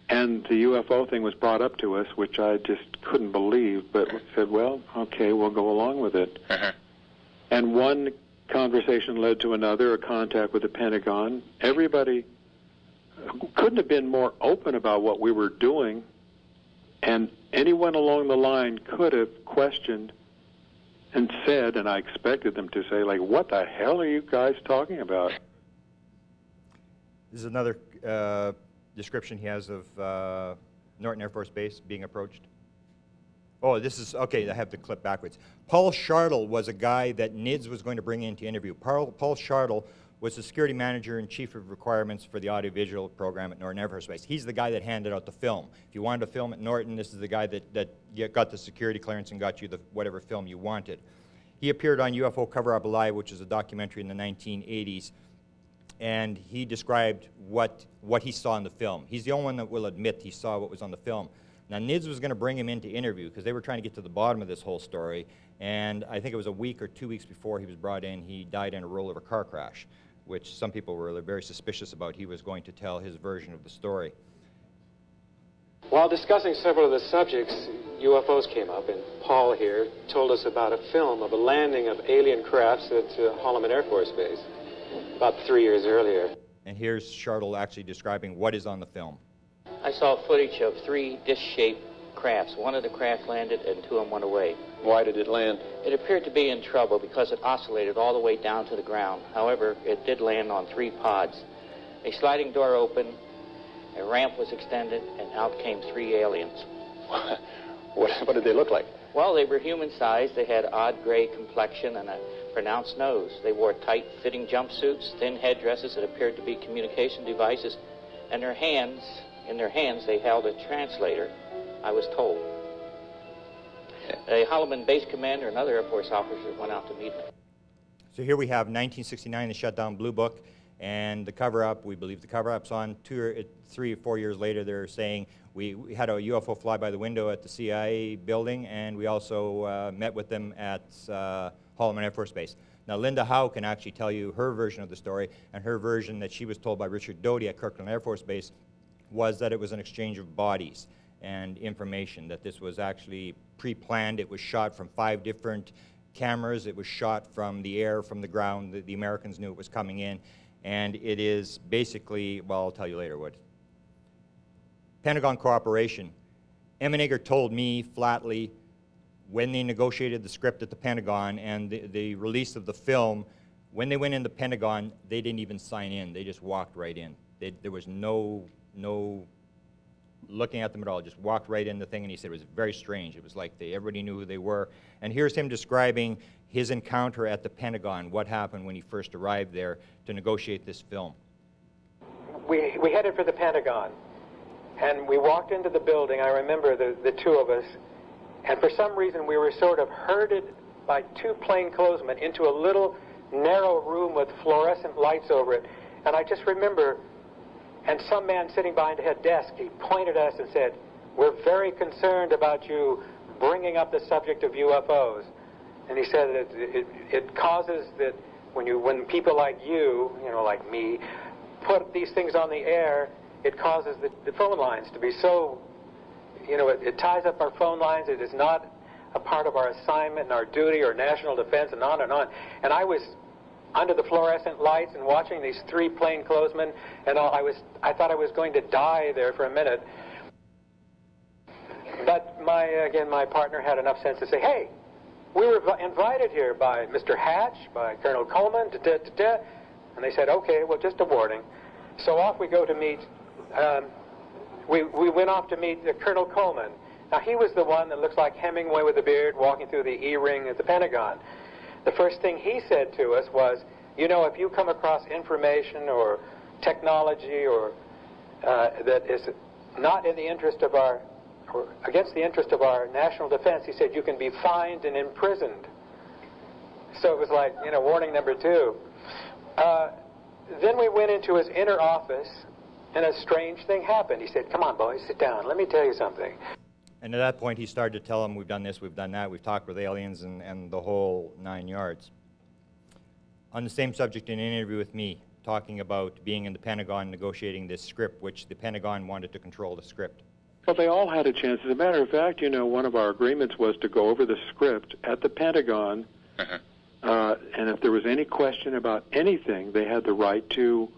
And the UFO thing was brought up to us, which I just couldn't believe, but we said, well, okay, we'll go along with it. And one conversation led to another, a contact with the Pentagon. Everybody couldn't have been more open about what we were doing, and anyone along the line could have questioned and said, and I expected them to say, like, what the hell are you guys talking about? This is another description he has of Norton Air Force Base being approached. Oh, this is, okay, I have the clip backwards. Paul Shartle was a guy that NIDS was going to bring in to interview. Paul Shartle was the security manager and chief of requirements for the audiovisual program at Norton Air Force Base. He's the guy that handed out the film. If you wanted to film at Norton, this is the guy that got the security clearance and got you the whatever film you wanted. He appeared on UFO Cover-Up Live, which is a documentary in the 1980s, and he described what he saw in the film. He's the only one that will admit he saw what was on the film. Now, NIDS was going to bring him in to interview because they were trying to get to the bottom of this whole story, and I think it was a week or 2 weeks before he was brought in, he died in a rollover car crash, which some people were very suspicious about. He was going to tell his version of the story. While discussing several of the subjects, UFOs came up, and Paul here told us about a film of a landing of alien crafts at Holloman Air Force Base about 3 years earlier. And here's Shartle actually describing what is on the film. I saw footage of 3 disc-shaped crafts. One of the craft landed and 2 of them went away. Why did it land? It appeared to be in trouble because it oscillated all the way down to the ground. However, it did land on 3 pods. A sliding door opened, a ramp was extended, and out came 3 aliens. What did they look like? Well, they were human-sized. They had odd gray complexion and a pronounced nose. They wore tight-fitting jumpsuits, thin headdresses that appeared to be communication devices, and in their hands they held a translator, I was told. A Holloman base commander and other Air Force officers went out to meet them. So here we have 1969, the shutdown Blue Book, and the cover-up. We believe the cover-up's on 3 or 4 years later. They're saying we had a UFO fly by the window at the CIA building, and we also met with them at Holloman Air Force Base. Now, Linda Howe can actually tell you her version of the story, and her version that she was told by Richard Doty at Kirkland Air Force Base was that it was an exchange of bodies and information, that this was actually pre-planned. It was shot from 5 different cameras. It was shot from the air, from the ground. The Americans knew it was coming in. And it is basically, well, I'll tell you later what. Pentagon cooperation. Emeneger told me flatly when they negotiated the script at the Pentagon and the release of the film, when they went in the Pentagon, they didn't even sign in. They just walked right in. There was no looking at them at all, just walked right in the thing, and he said it was very strange. It was like everybody knew who they were. And here's him describing his encounter at the Pentagon, what happened when he first arrived there to negotiate this film. We headed for the Pentagon, and we walked into the building. I remember the 2 of us, and for some reason we were sort of herded by 2 plainclothesmen into a little narrow room with fluorescent lights over it. And I just remember, and some man sitting behind a desk, he pointed at us and said, "We're very concerned about you bringing up the subject of UFOs." And he said that it causes that when people like you, like me, put these things on the air, it causes the phone lines to be so, it ties up our phone lines. It is not a part of our assignment and our duty or national defense, and on and on. And I was under the fluorescent lights and watching these 3 plainclothesmen, and I thought I was going to die there for a minute. But my partner had enough sense to say, "Hey, we were invited here by Mr. Hatch, by Colonel Coleman, and they said, "Okay, well, just a warning." So off we go to meet, we went off to meet Colonel Coleman. Now, he was the one that looks like Hemingway with a beard walking through the E-ring at the Pentagon. The first thing he said to us was, if you come across information or technology or that is not in the interest of our or against the interest of our national defense, he said, you can be fined and imprisoned. So it was like, you know, warning number 2. Then we went into his inner office, and a strange thing happened. He said, come on, boys, sit down. Let me tell you something. And at that point, he started to tell them, we've done this, we've done that, we've talked with aliens, and the whole 9 yards. On the same subject, in an interview with me, talking about being in the Pentagon negotiating this script, which the Pentagon wanted to control the script. Well, they all had a chance. As a matter of fact, you know, one of our agreements was to go over the script at the Pentagon, and if there was any question about anything, they had the right to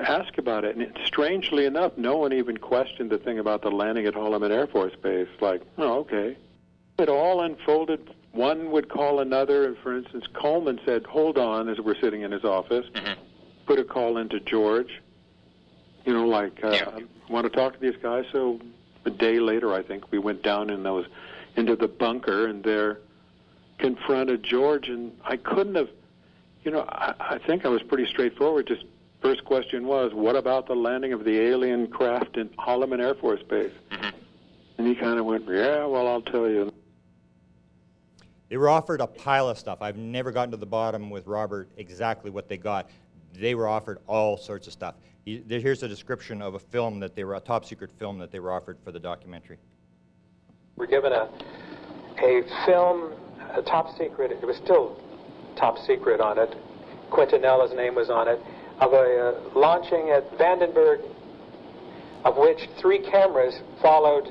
ask about it. And strangely enough, no one even questioned the thing about the landing at Holloman Air Force Base. Like, oh, okay. It all unfolded. One would call another, and for instance, Coleman said, hold on, as we're sitting in his office, put a call into George, you know, like, I want to talk to these guys. So a day later, I think, we went down into the bunker, and there confronted George, and I couldn't have, you know, I think I was pretty straightforward. Just first question was, what about the landing of the alien craft in Holloman Air Force Base? And he kind of went, yeah, well, I'll tell you. They were offered a pile of stuff. I've never gotten to the bottom with Robert exactly what they got. They were offered all sorts of stuff. Here's a description of a film that they were, a top secret film that they were offered for the documentary. We're given a film, a top secret, it was still top secret on it. Quintanella's name was on it, of a launching at Vandenberg, of which 3 cameras followed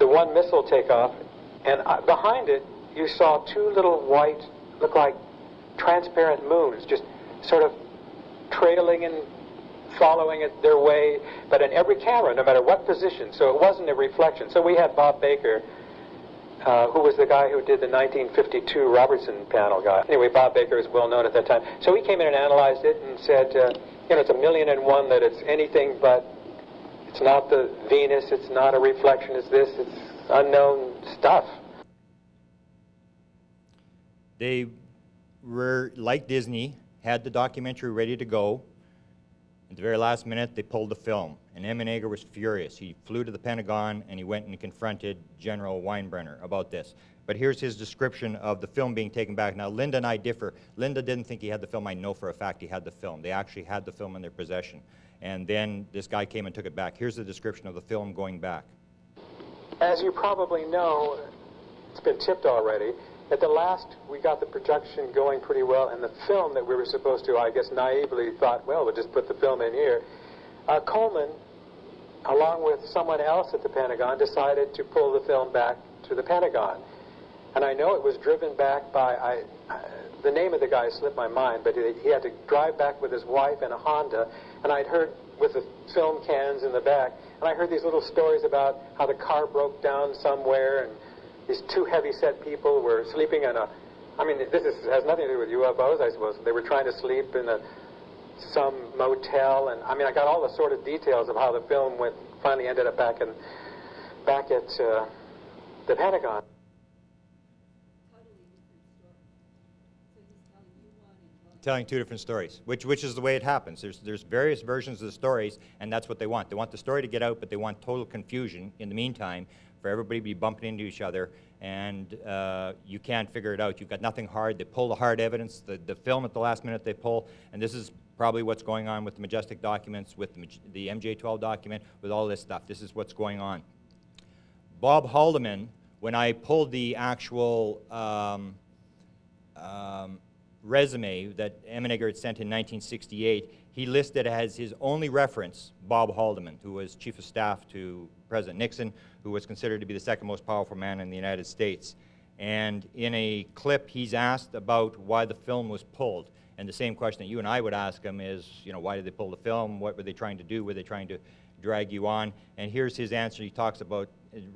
the one missile takeoff, and behind it you saw 2 little white, look like transparent moons, just sort of trailing and following it their way, but in every camera, no matter what position, so it wasn't a reflection. So we had Bob Baker, who was the guy who did the 1952 Robertson panel guy. Anyway, Bob Baker was well known at that time. So he came in and analyzed it and said, you know, it's 1,000,001 that it's anything but, it's not the Venus, it's not a reflection, it's this, it's unknown stuff. They were, like Disney, had the documentary ready to go. At the very last minute, they pulled the film, and Emenegger was furious. He flew to the Pentagon, and he went and confronted General Weinbrenner about this. But here's his description of the film being taken back. Now, Linda and I differ. Linda didn't think he had the film. I know for a fact he had the film. They actually had the film in their possession. And then this guy came and took it back. Here's the description of the film going back. As you probably know, it's been tipped already. At the last, we got the production going pretty well, and the film that we were supposed to, I guess, naively thought, well, we'll just put the film in here. Coleman, along with someone else at the Pentagon, decided to pull the film back to the Pentagon. And I know it was driven back by, the name of the guy slipped my mind, but he had to drive back with his wife in a Honda, and I'd heard with the film cans in the back, and I heard these little stories about how the car broke down somewhere, and these 2 heavy-set people were sleeping in a, I mean, has nothing to do with UFOs, I suppose. They were trying to sleep in some motel, and I mean, I got all the sort of details of how the film finally ended up back at the Pentagon. Telling 2 different stories, which is the way it happens. There's various versions of the stories, and that's what they want. They want the story to get out, but they want total confusion in the meantime for everybody to be bumping into each other, and you can't figure it out. You've got nothing hard. They pull the hard evidence, the film at the last minute they pull, and this is probably what's going on with the Majestic Documents, with the MJ-12 document, with all this stuff. This is what's going on. Bob Haldeman, when I pulled the actual resume that Emenegger had sent in 1968, he listed as his only reference Bob Haldeman, who was Chief of Staff to President Nixon, who was considered to be the 2nd most powerful man in the United States. And in a clip, he's asked about why the film was pulled. And the same question that you and I would ask him is, you know, why did they pull the film? What were they trying to do? Were they trying to drag you on? And here's his answer. He talks about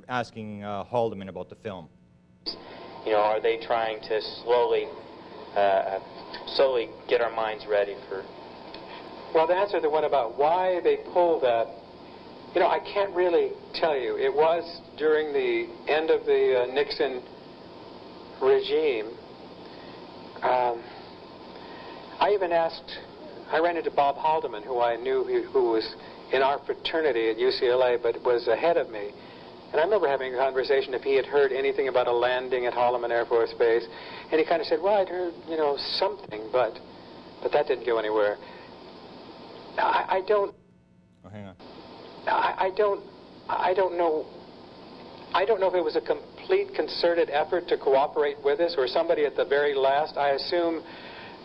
asking Haldeman about the film. You know, are they trying to slowly get our minds ready for... Well, to answer the one about why they pulled that, you know, I can't really tell you. It was during the end of the Nixon regime. I even asked, I ran into Bob Haldeman, who I knew who was in our fraternity at UCLA, but was ahead of me. And I remember having a conversation if he had heard anything about a landing at Holloman Air Force Base. And he kind of said, well, I'd heard, you know, something, but that didn't go anywhere. I don't... Oh, hang on. I don't know if it was a complete concerted effort to cooperate with us or somebody at the very last. I assume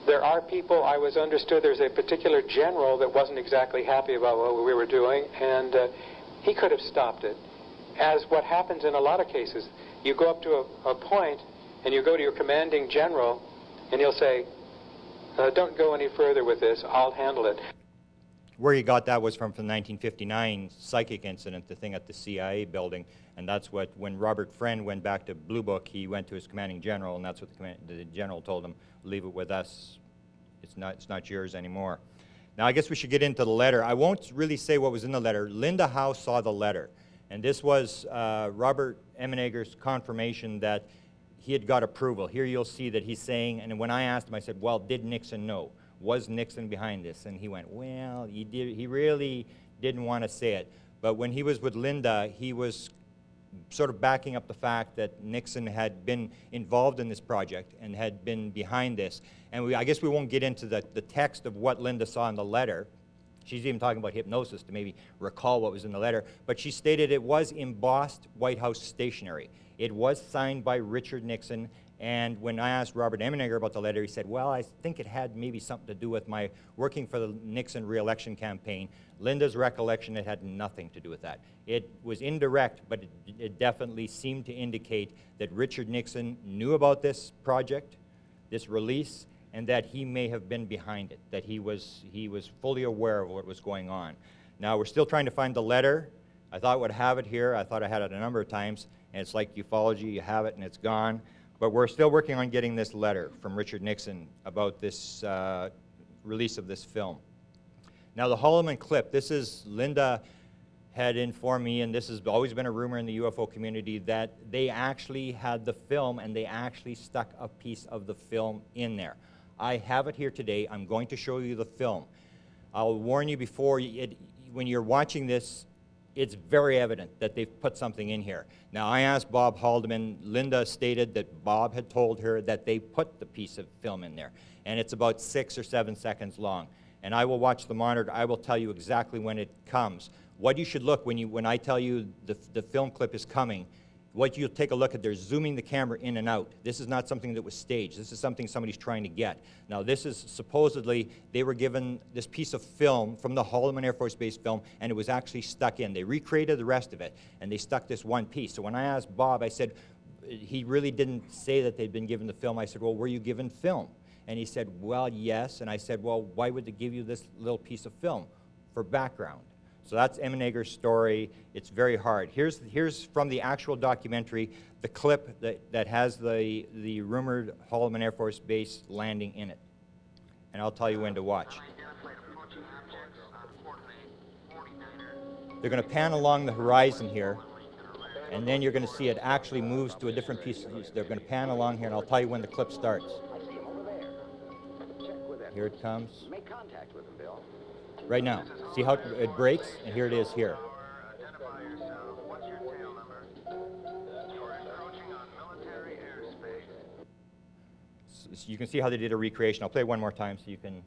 there are people, I was understood there's a particular general that wasn't exactly happy about what we were doing, and he could have stopped it. As what happens in a lot of cases, you go up to a point and you go to your commanding general and he'll say, don't go any further with this, I'll handle it. Where he got that was from the 1959 psychic incident, the thing at the CIA building, and that's what, when Robert Friend went back to Blue Book, he went to his commanding general, and that's what the general told him, leave it with us, it's not yours anymore. Now I guess we should get into the letter. I won't really say what was in the letter. Linda Howe saw the letter, and this was Robert Emenegger's confirmation that he had got approval. Here you'll see that he's saying, and when I asked him, I said, well, did Nixon know? Was Nixon behind this? And he went, well, he really didn't want to say it. But when he was with Linda, he was sort of backing up the fact that Nixon had been involved in this project and had been behind this. And I guess we won't get into the text of what Linda saw in the letter. She's even talking about hypnosis to maybe recall what was in the letter. But she stated it was embossed White House stationery. It was signed by Richard Nixon. And when I asked Robert Emenegger about the letter, he said, well, I think it had maybe something to do with my working for the Nixon re-election campaign. Linda's recollection, it had nothing to do with that. It was indirect, but it definitely seemed to indicate that Richard Nixon knew about this project, this release, and that he may have been behind it, that he was fully aware of what was going on. Now, we're still trying to find the letter. I thought I would have it here. I thought I had it a number of times, and it's like ufology, you have it and it's gone. But we're still working on getting this letter from Richard Nixon about this release of this film. Now the Holloman clip, this is, Linda had informed me, and this has always been a rumor in the UFO community, that they actually had the film and they actually stuck a piece of the film in there. I have it here today. I'm going to show you the film. I'll warn you before, when you're watching this, it's very evident that they've put something in here. Now, I asked Bob Haldeman. Linda stated that Bob had told her that they put the piece of film in there, and it's about 6 or 7 seconds long. And I will watch the monitor. I will tell you exactly when it comes. What you should look when I tell you the film clip is coming, what you'll take a look at, they're zooming the camera in and out. This is not something that was staged. This is something somebody's trying to get. Now, this is supposedly, they were given this piece of film from the Holloman Air Force Base film, and it was actually stuck in. They recreated the rest of it, and they stuck this one piece. So when I asked Bob, I said, he really didn't say that they'd been given the film. I said, well, were you given film? And he said, well, yes. And I said, well, why would they give you this little piece of film? For background. So that's Emenegger's story. It's very hard. Here's from the actual documentary, the clip that has the rumored Holloman Air Force Base landing in it. And I'll tell you when to watch. They're going to pan along the horizon here, and then you're going to see it actually moves to a different piece. They're going to pan along here, and I'll tell you when the clip starts. Here it comes. Make contact with him, Bill. Right now. See how it breaks? And here it is here. So you can see how they did a recreation. I'll play it one more time so you can...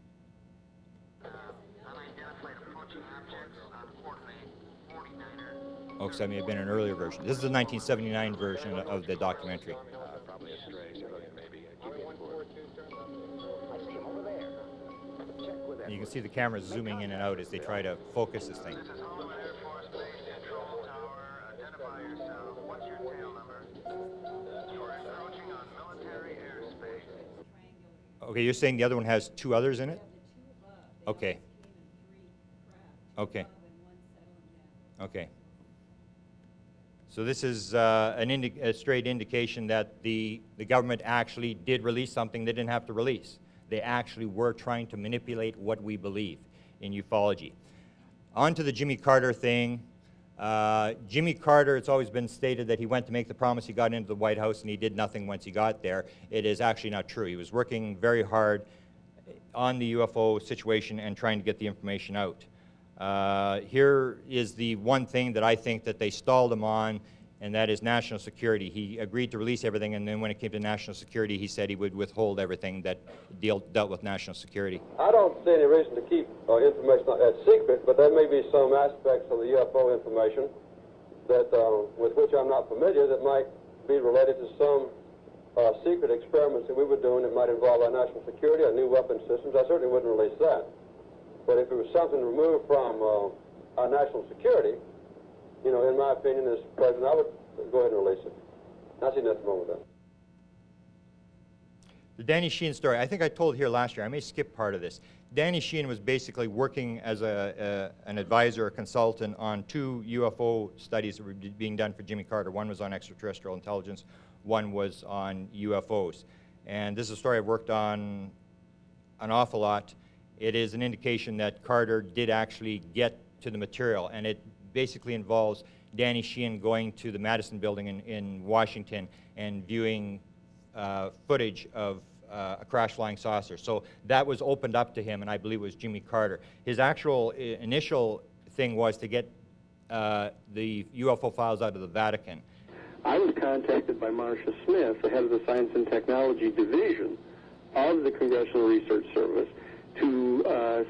Oh, because that may have been an earlier version. This is the 1979 version of the documentary. Probably a stray civilian, maybe. And you can see the camera zooming in and out as they try to focus this thing. Okay, you're saying the other one has 2 others in it? Okay. Okay. Okay. So this is a straight indication that the government actually did release something they didn't have to release. They actually were trying to manipulate what we believe in ufology. On to the Jimmy Carter thing. Jimmy Carter, it's always been stated that he went to make the promise, he got into the White House, and he did nothing once he got there. It is actually not true. He was working very hard on the UFO situation and trying to get the information out. Here is the one thing that I think that they stalled him on, and that is national security. He agreed to release everything, and then when it came to national security, he said he would withhold everything that dealt with national security. I don't see any reason to keep information like that secret, but there may be some aspects of the UFO information that, with which I'm not familiar, that might be related to some secret experiments that we were doing that might involve our national security, our new weapon systems. I certainly wouldn't release that. But if it was something removed from our national security, you know, in my opinion as president, I would go ahead and release it. I see nothing wrong with that. The Danny Sheehan story, I think I told here last year, I may skip part of this. Danny Sheehan was basically working as an advisor, a consultant on 2 UFO studies that were being done for Jimmy Carter. One was on extraterrestrial intelligence, one was on UFOs. And this is a story I've worked on an awful lot. It is an indication that Carter did actually get to the material, and it basically involves Danny Sheehan going to the Madison building in Washington and viewing footage of a crash flying saucer. So that was opened up to him, and I believe it was Jimmy Carter. His actual initial thing was to get the UFO files out of the Vatican. I was contacted by Marcia Smith, the head of the Science and Technology Division of the Congressional Research Service, to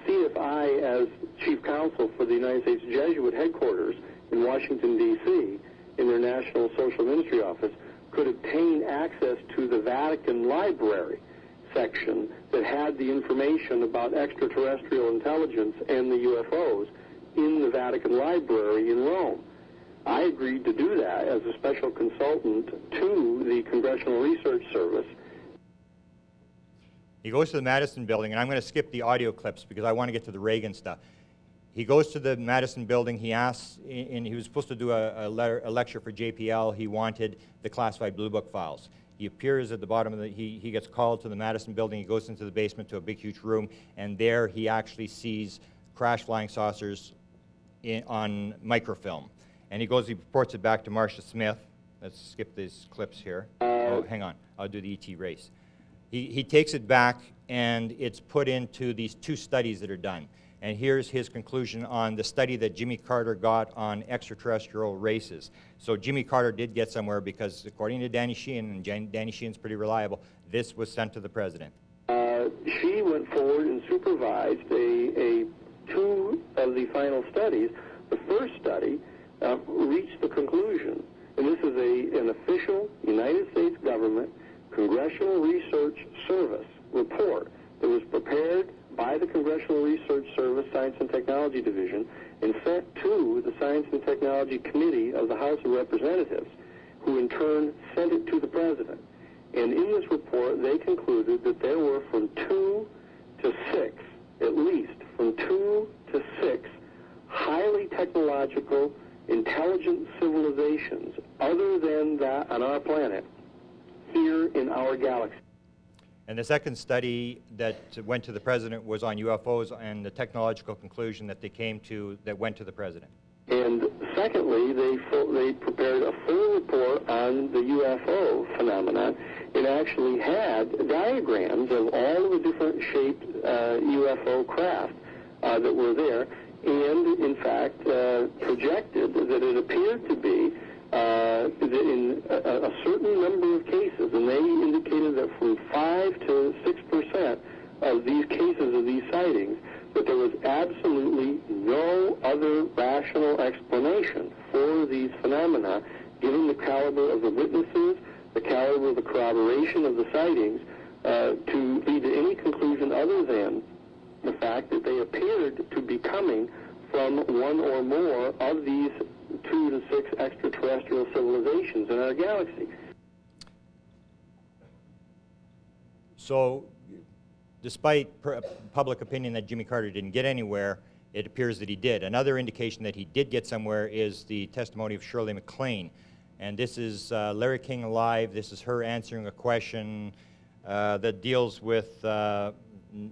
see if I, as chief counsel for the United States Jesuit headquarters in Washington, D.C., in their National Social Ministry Office, could obtain access to the Vatican Library section that had the information about extraterrestrial intelligence and the UFOs in the Vatican Library in Rome. I agreed to do that as a special consultant to the Congressional Research Service. He goes to the Madison building, and I'm going to skip the audio clips because I want to get to the Reagan stuff. He goes to the Madison building. He asks, and he was supposed to do a lecture for JPL. He wanted the classified Blue Book files. He appears at the bottom of the, he gets called to the Madison building. He goes into the basement to a big, huge room, and there he actually sees crash flying saucers on microfilm. And he goes, he reports it back to Marcia Smith. Let's skip these clips here. Oh, hang on. I'll do the ET race. He takes it back, and it's put into these 2 studies that are done. And here's his conclusion on the study that Jimmy Carter got on extraterrestrial races. So Jimmy Carter did get somewhere because, according to Danny Sheehan, and Danny Sheehan's pretty reliable, this was sent to the president. She went forward and supervised 2 of the final studies. The first study reached the conclusion, and this is an official United States government Congressional Research Service report that was prepared by the Congressional Research Service Science and Technology Division and sent to the Science and Technology Committee of the House of Representatives, who in turn sent it to the President. And in this report, they concluded that there were from 2 to 6, at least from 2 to 6, highly technological, intelligent civilizations other than that on our planet here in our galaxy. And the second study that went to the president was on UFOs and the technological conclusion that they came to that went to the president. And secondly, they prepared a full report on the UFO phenomenon and actually had diagrams of all of the different shaped UFO craft that were there, and in fact projected that it appeared to be in a certain number of cases, and they indicated that from 5 to 6% of these cases of these sightings, that there was absolutely no other rational explanation for these phenomena, given the caliber of the witnesses, the caliber of the corroboration of the sightings, to lead to any conclusion other than the fact that they appeared to be coming from one or more of these 2 to 6 extraterrestrial civilizations in our galaxy. So, despite public opinion that Jimmy Carter didn't get anywhere, it appears that he did. Another indication that he did get somewhere is the testimony of Shirley MacLaine. And this is Larry King Live. This is her answering a question that deals with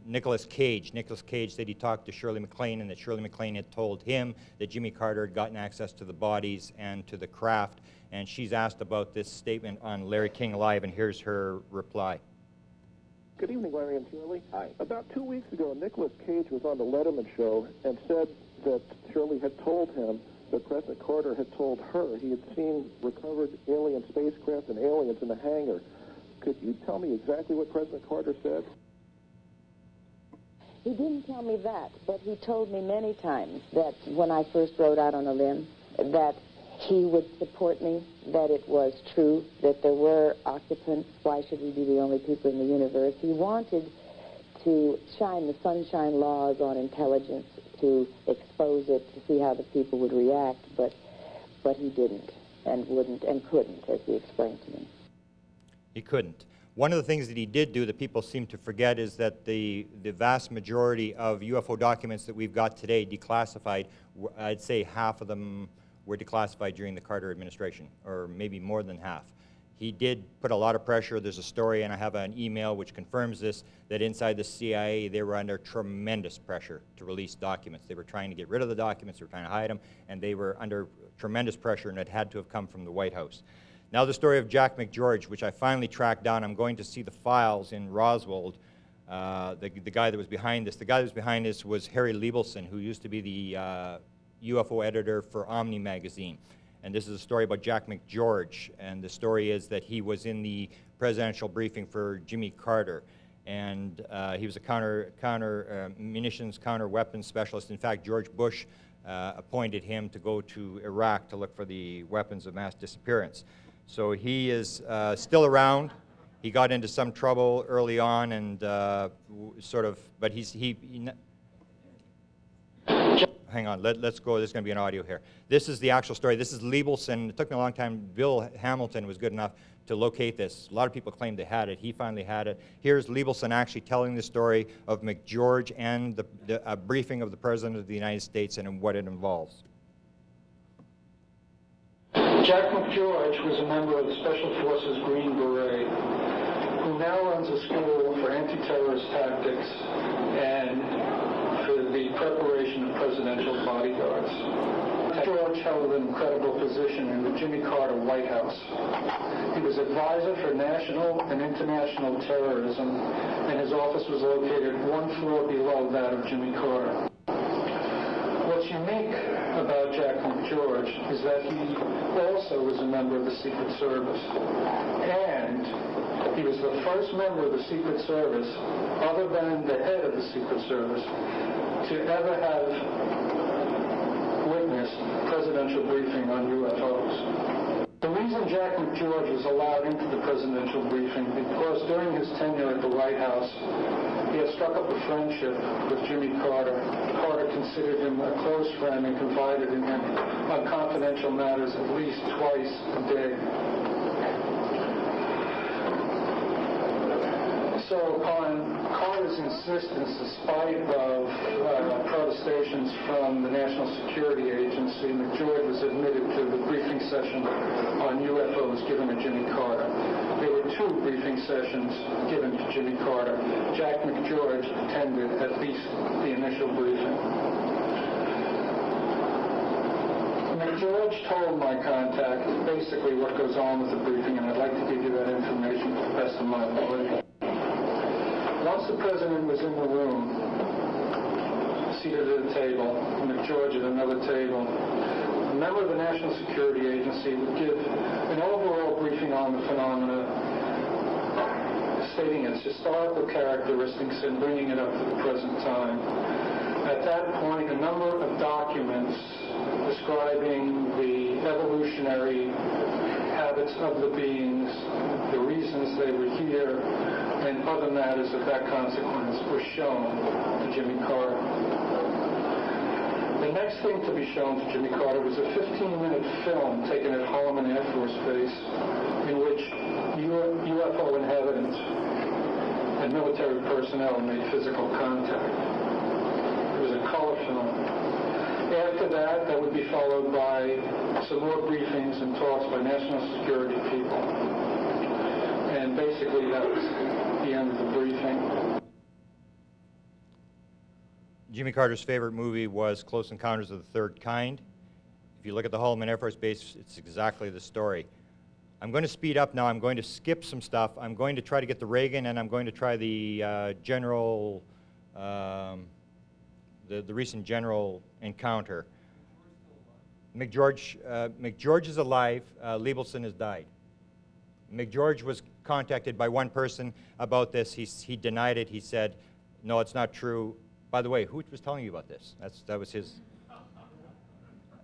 Nicolas Cage. Nicolas Cage said he talked to Shirley MacLaine and that Shirley MacLaine had told him that Jimmy Carter had gotten access to the bodies and to the craft. And she's asked about this statement on Larry King Live, and here's her reply. Good evening, Larry and Shirley. Hi. About 2 weeks ago, Nicolas Cage was on the Letterman show and said that Shirley had told him that President Carter had told her he had seen recovered alien spacecraft and aliens in the hangar. Could you tell me exactly what President Carter said? He didn't tell me that, but he told me many times that when I first rode out on a limb, that he would support me, that it was true, that there were occupants. Why should we be the only people in the universe? He wanted to shine the sunshine laws on intelligence, to expose it, to see how the people would react, but he didn't and wouldn't and couldn't, as he explained to me. He couldn't. One of the things that he did do that people seem to forget is that the vast majority of UFO documents that we've got today declassified, I'd say half of them were declassified during the Carter administration, or maybe more than half. He did put a lot of pressure. There's a story, and I have an email which confirms this, that inside the CIA they were under tremendous pressure to release documents. They were trying to get rid of the documents, they were trying to hide them, and they were under tremendous pressure, and it had to have come from the White House. Now the story of Jack McGeorge, which I finally tracked down. I'm going to see the files in Roswell. The guy that was behind this. The guy that was behind this was Harry Liebelson, who used to be the UFO editor for Omni magazine. And this is a story about Jack McGeorge. And the story is that he was in the presidential briefing for Jimmy Carter. And he was a counter munitions, counter weapons specialist. In fact, George Bush appointed him to go to Iraq to look for the weapons of mass disappearance. So he is still around. He got into some trouble early on, and sort of, but hang on, let's go. There's going to be an audio here. This is the actual story. This is Liebelson. It took me a long time. Bill Hamilton was good enough to locate this. A lot of people claimed they had it. He finally had it. Here's Liebelson actually telling the story of McGeorge and a briefing of the President of the United States and what it involves. Jack McGeorge was a member of the Special Forces Green Beret, who now runs a school for anti-terrorist tactics and for the preparation of presidential bodyguards. George held an incredible position in the Jimmy Carter White House. He was advisor for national and international terrorism, and his office was located one floor below that of Jimmy Carter. What's unique about Jack McGeorge is that he also was a member of the Secret Service, and he was the first member of the Secret Service, other than the head of the Secret Service, to ever have witnessed presidential briefing on UFOs. The reason Jack McGeorge was allowed into the presidential briefing because during his tenure at the White House, he had struck up a friendship with Jimmy Carter. Carter considered him a close friend and confided in him on confidential matters at least twice a day. So upon Carter's insistence, despite of protestations from the National Security Agency, McGeorge was admitted to the briefing session on UFOs given to Jimmy Carter. There were 2 briefing sessions given to Jimmy Carter. Jack McGeorge attended at least the initial briefing. McGeorge told my contact basically what goes on with the briefing, and I'd like to give you that information to the best of my ability. Once the president was in the room, seated at a table, McGeorge at another table, a member of the National Security Agency would give an overall briefing on the phenomena, stating its historical characteristics and bringing it up to the present time. At that point, a number of documents describing the evolutionary habits of the beings, the reasons they were here, and other matters of that consequence were shown to Jimmy Carter. The next thing to be shown to Jimmy Carter was a 15-minute film taken at Holloman Air Force Base in which UFO inhabitants and military personnel made physical contact. It was a color film. After that, that would be followed by some more briefings and talks by national security people. And basically that was the end of the briefing. Jimmy Carter's favorite movie was Close Encounters of the Third Kind. If you look at the Holloman Air Force Base, it's exactly the story. I'm going to speed up now. I'm going to skip some stuff. I'm going to try to get the Reagan, and I'm going to try the general, the recent general encounter. McGeorge is alive. Liebelson has died. McGeorge was contacted by one person about this. He denied it. He said, no, it's not true. By the way, who was telling you about this? That was his.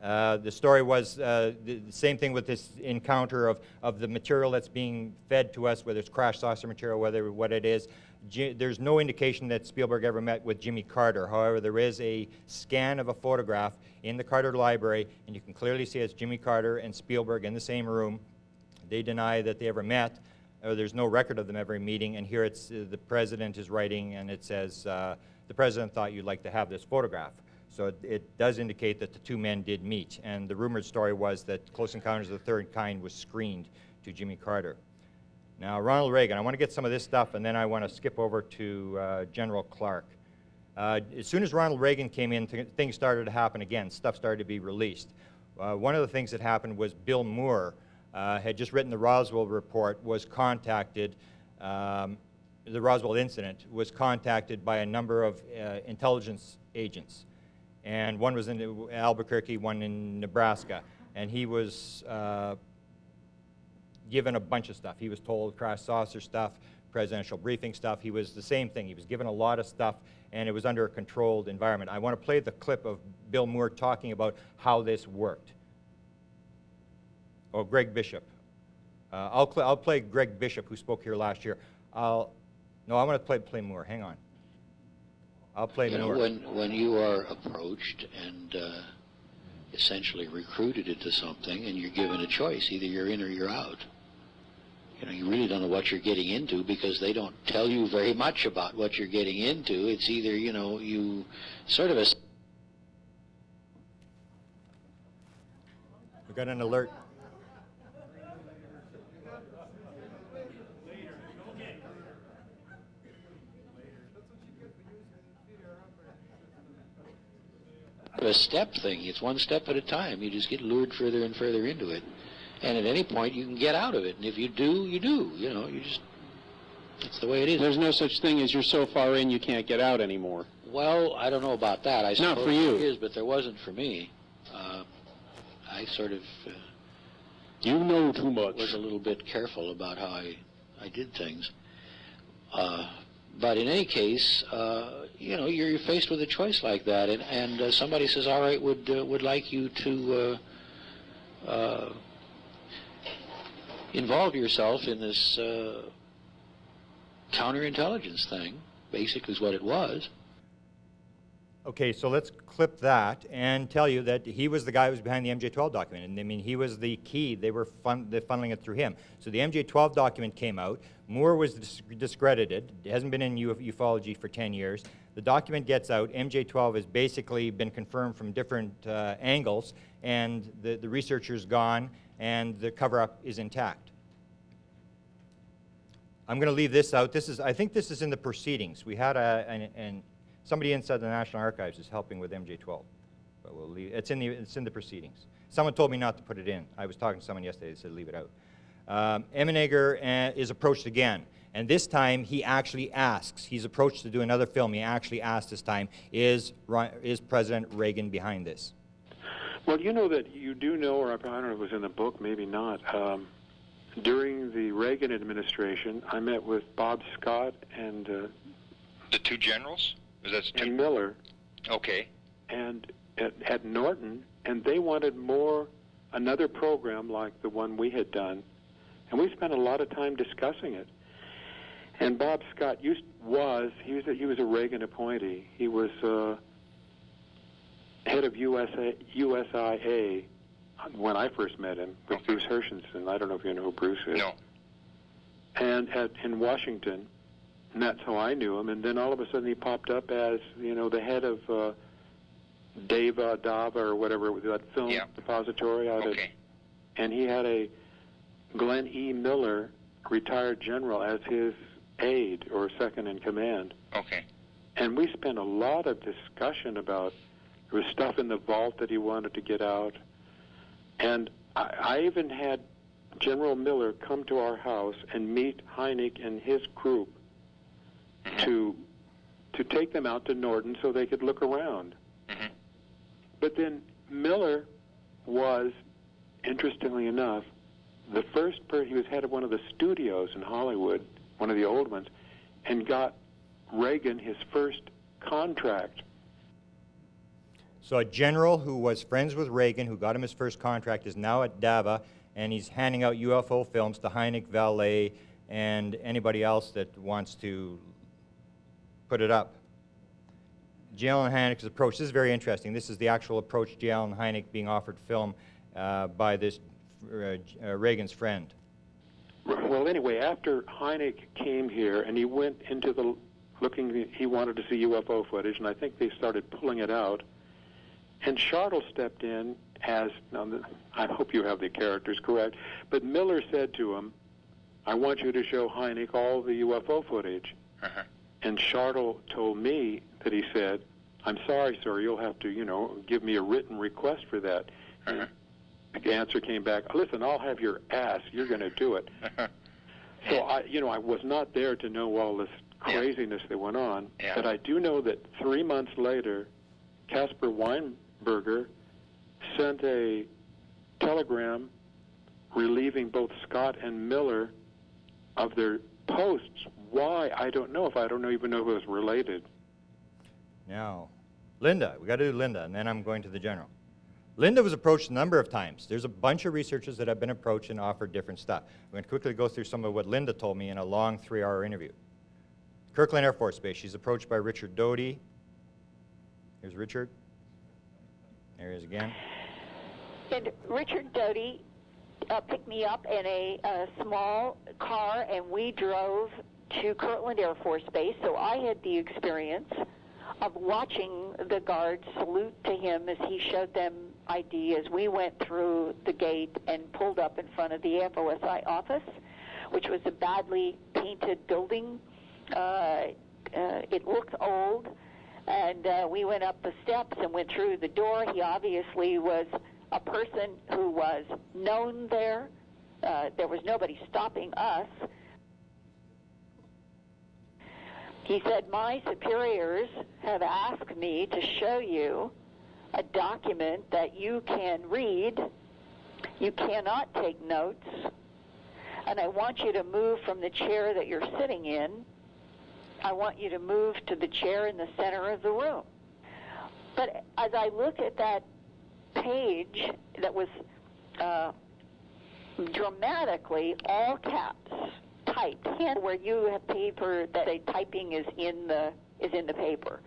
The story was the same thing with this encounter of the material that's being fed to us, whether it's crash saucer material, what it is. There's no indication that Spielberg ever met with Jimmy Carter. However, there is a scan of a photograph in the Carter Library, and you can clearly see it's Jimmy Carter and Spielberg in the same room. They deny that they ever met. There's no record of them ever meeting, and here it's the president is writing, and it says, the president thought you'd like to have this photograph. So it does indicate that the two men did meet, and the rumored story was that Close Encounters of the Third Kind was screened to Jimmy Carter. Now, Ronald Reagan, I want to get some of this stuff, and then I want to skip over to General Clark. As soon as Ronald Reagan came in, things started to happen again. Stuff started to be released. One of the things that happened was Bill Moore had just written the Roswell report, was contacted, the Roswell incident, was contacted by a number of intelligence agents. And one was in Albuquerque, one in Nebraska. And he was given a bunch of stuff. He was told crash saucer stuff, presidential briefing stuff. He was the same thing. He was given a lot of stuff, and it was under a controlled environment. I want to play the clip of Bill Moore talking about how this worked. Oh, Greg Bishop. I'll play Greg Bishop, who spoke here last year. No, I want to play Moore. Hang on. I'll play Moore. When you are approached and essentially recruited into something, and you're given a choice, either you're in or you're out. You really don't know what you're getting into because they don't tell you very much about what you're getting into. It's either, you sort of We got an alert. a step thing. It's one step at a time. You just get lured further and further into it. And at any point, you can get out of it. And if you do, you do. You just, that's the way it is. There's no such thing as you're so far in you can't get out anymore. Well, I don't know about that. I Not suppose for you. it is, but there wasn't for me. I sort of... you know too much. Was a little bit careful about how I did things. But in any case, you're faced with a choice like that, and somebody says, all right, would like you to involve yourself in this counterintelligence thing, basically is what it was. Okay, so let's clip that and tell you that he was the guy who was behind the MJ-12 document. And I mean, he was the key. They were funneling it through him. So the MJ-12 document came out. Moore was discredited. It hasn't been in ufology for 10 years. The document gets out. MJ-12 has basically been confirmed from different angles, and the researcher's gone, and the cover-up is intact. I'm going to leave this out. I think this is in the proceedings. We had somebody inside the National Archives is helping with MJ-12, but we'll leave. It's in the proceedings. Someone told me not to put it in. I was talking to someone yesterday. They said leave it out. Emenegger is approached again, and this time he actually asks. He's approached to do another film. He actually asked this time, is President Reagan behind this? Well, you know that you do know, or I don't know if it was in the book, maybe not. During the Reagan administration, I met with Bob Scott and the two generals? And Miller. Okay. And at Norton, and they wanted another program like the one we had done, and we spent a lot of time discussing it. And Bob Scott he was a Reagan appointee. He was head of USIA when I first met him with Bruce Hershenson. I don't know if you know who Bruce is. No. And in Washington. And that's how I knew him. And then all of a sudden he popped up as, the head of Dava or whatever, that film depository out and he had a Glenn E. Miller, retired general, as his aide or second in command. Okay. And we spent a lot of discussion about, there was stuff in the vault that he wanted to get out. And I even had General Miller come to our house and meet Hynek and his group to take them out to Norton so they could look around. But then Miller was, interestingly enough, the first person, he was head of one of the studios in Hollywood, one of the old ones, and got Reagan his first contract. So a general who was friends with Reagan, who got him his first contract, is now at DAVA, and he's handing out UFO films to Hynek, Valet, and anybody else that wants to put it up. J. Allen Hynek's approach, this is very interesting. This is the actual approach J. Allen Hynek being offered film by this Reagan's friend. Well, anyway, after Hynek came here and he went into the he wanted to see UFO footage, and I think they started pulling it out. And Chartle stepped in as, now I hope you have the characters correct, but Miller said to him, I want you to show Hynek all the UFO footage. And Chartle told me that he said, I'm sorry, sir, you'll have to, give me a written request for that. The answer came back, listen, I'll have your ass, you're going to do it. So, I was not there to know all this craziness that went on, but I do know that 3 months later, Caspar Weinberger sent a telegram relieving both Scott and Miller of their posts. Why? I don't know. I don't even know if it was related. Now, Linda. We got to do Linda, and then I'm going to the general. Linda was approached a number of times. There's a bunch of researchers that have been approached and offered different stuff. I'm going to quickly go through some of what Linda told me in a long 3-hour interview. Kirkland Air Force Base. She's approached by Richard Doty. Here's Richard. There he is again. And Richard Doty picked me up in a small car, and we drove to Kirtland Air Force Base. So I had the experience of watching the guards salute to him as he showed them ID as we went through the gate and pulled up in front of the FOSI office, which was a badly painted building. It looked old. And we went up the steps and went through the door. He obviously was a person who was known there. There was nobody stopping us. He said, my superiors have asked me to show you a document that you can read. You cannot take notes. And I want you to move from the chair that you're sitting in. I want you to move to the chair in the center of the room. But as I look at that page that was dramatically all caps typed, where you have paper that say typing is in the paper,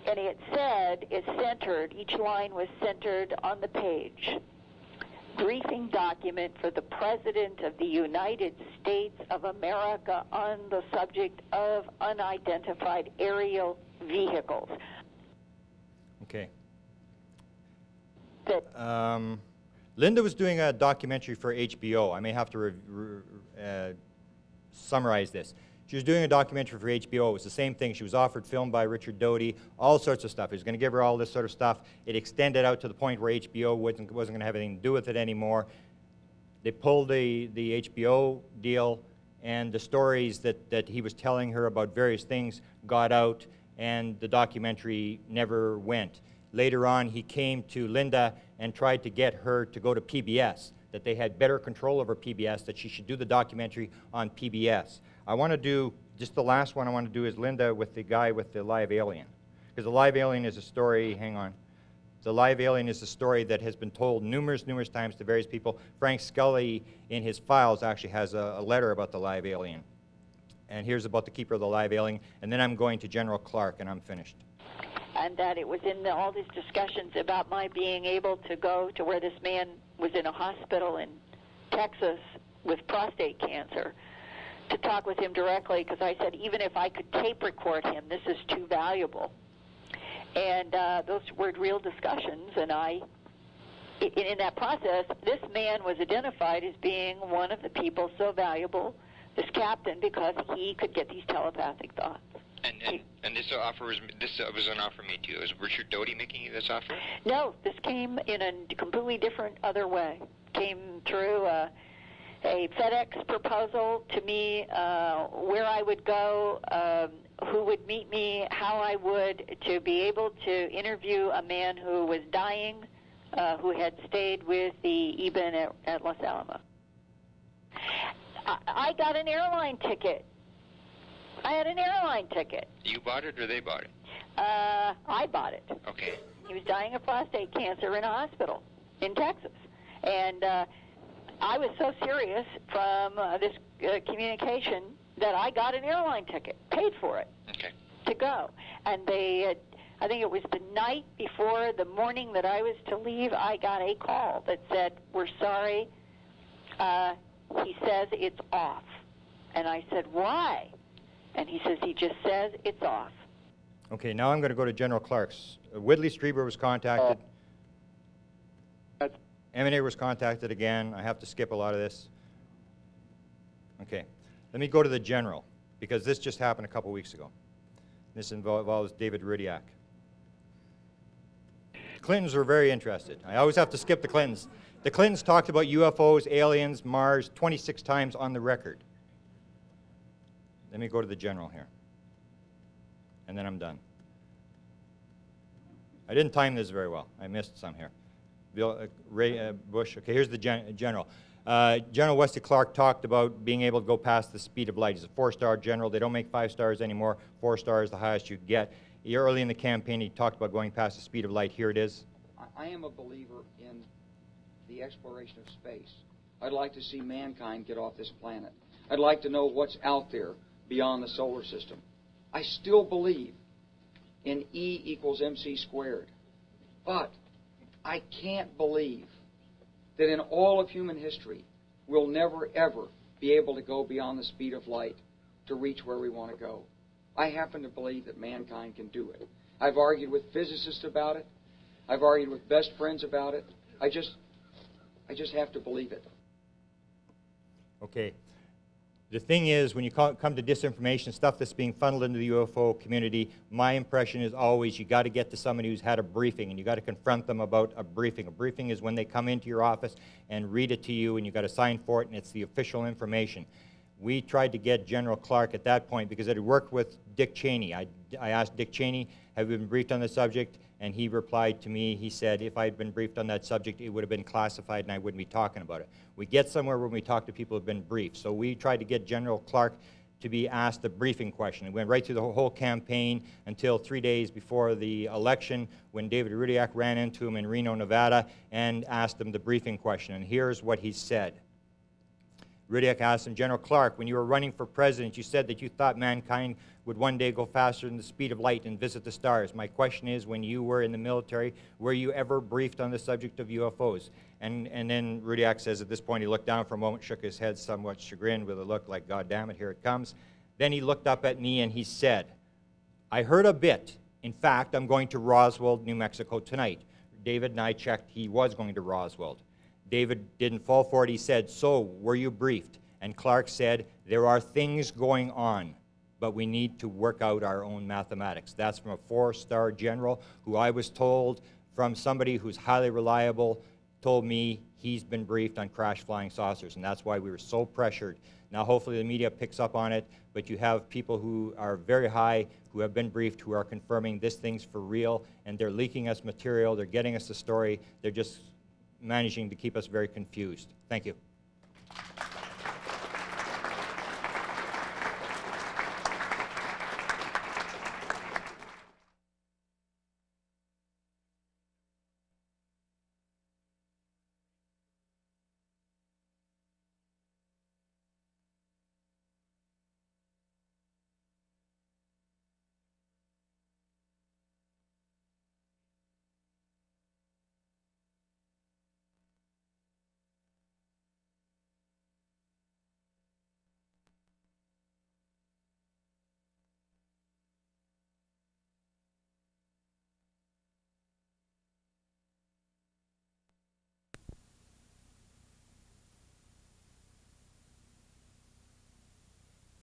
and it said it's centered. Each line was centered on the page. Briefing document for the President of the United States of America on the subject of unidentified aerial vehicles. Okay. Linda was doing a documentary for HBO. I may have to summarize this. She was doing a documentary for HBO. It was the same thing. She was offered film by Richard Doty, all sorts of stuff. He was going to give her all this sort of stuff. It extended out to the point where HBO wasn't going to have anything to do with it anymore. They pulled the HBO deal, and the stories that he was telling her about various things got out, and the documentary never went. Later on, he came to Linda and tried to get her to go to PBS, that they had better control over PBS, that she should do the documentary on PBS. I want to do, just the last one I want to do is Linda with the guy with the live alien. Because the live alien is a story, hang on. The live alien is a story that has been told numerous times to various people. Frank Scully, in his files, actually has a letter about the live alien. And here's about the keeper of the live alien. And then I'm going to General Clark, and I'm finished. And that it was in all these discussions about my being able to go to where this man was in a hospital in Texas with prostate cancer, to talk with him directly, because I said, even if I could tape record him, this is too valuable. And those were real discussions, and in that process, this man was identified as being one of the people so valuable, this captain, because he could get these telepathic thoughts. And this offer was an offer made to you. Is Richard Doty making you this offer? No, this came in a completely different other way. Came through a FedEx proposal to me, where I would go, who would meet me, how I would, to be able to interview a man who was dying who had stayed with the EBIN at Los Alamos. I got an airline ticket. I had an airline ticket. You bought it or they bought it? I bought it. Okay. He was dying of prostate cancer in a hospital in Texas. And I was so serious from this communication that I got an airline ticket, paid for it, to go. And they, I think it was the night before the morning that I was to leave, I got a call that said, "We're sorry. He says it's off." And I said, "Why?" And he says, "He just says it's off." Okay, now I'm going to go to General Clark's. Whitley Strieber was contacted. M&A was contacted again. I have to skip a lot of this. Okay, let me go to the General, because this just happened a couple weeks ago. This involves David Rudiak. Clintons were very interested. I always have to skip the Clintons. The Clintons talked about UFOs, aliens, Mars 26 times on the record. Let me go to the General here. And then I'm done. I didn't time this very well. I missed some here. Ray Bush. Okay, here's the General. General Wesley Clark talked about being able to go past the speed of light. He's a 4-star general. They don't make 5 stars anymore. 4 stars, the highest you get. Early in the campaign, he talked about going past the speed of light. Here it is. I am a believer in the exploration of space. I'd like to see mankind get off this planet. I'd like to know what's out there beyond the solar system. I still believe in E equals MC squared. But I can't believe that in all of human history, we'll never, ever be able to go beyond the speed of light to reach where we want to go. I happen to believe that mankind can do it. I've argued with physicists about it. I've argued with best friends about it. I just have to believe it. Okay. The thing is, when you come to disinformation, stuff that's being funneled into the UFO community, my impression is always you got to get to somebody who's had a briefing, and you got to confront them about a briefing. A briefing is when they come into your office and read it to you, and you got to sign for it, and it's the official information. We tried to get General Clark at that point because it had worked with Dick Cheney. I asked Dick Cheney, "Have you been briefed on the subject?" And he replied to me, he said, "If I had been briefed on that subject, it would have been classified and I wouldn't be talking about it." We get somewhere when we talk to people who have been briefed. So we tried to get General Clark to be asked the briefing question. It went right through the whole campaign until 3 days before the election when David Rudiak ran into him in Reno, Nevada, and asked him the briefing question. And here's what he said. Rudiak asked him, "General Clark, when you were running for president, you said that you thought mankind would one day go faster than the speed of light and visit the stars. My question is, when you were in the military, were you ever briefed on the subject of UFOs?" And then Rudiak says at this point he looked down for a moment, shook his head somewhat chagrined with a look like, "God damn it, here it comes." Then he looked up at me and he said, "I heard a bit. In fact, I'm going to Roswell, New Mexico tonight." David and I checked, he was going to Roswell. David didn't fall for it. He said, "So, were you briefed?" And Clark said, "There are things going on, but we need to work out our own mathematics." That's from a 4-star general who I was told from somebody who's highly reliable, told me he's been briefed on crash flying saucers, and that's why we were so pressured. Now, hopefully the media picks up on it, but you have people who are very high, who have been briefed, who are confirming this thing's for real, and they're leaking us material, they're getting us the story, they're just managing to keep us very confused. Thank you.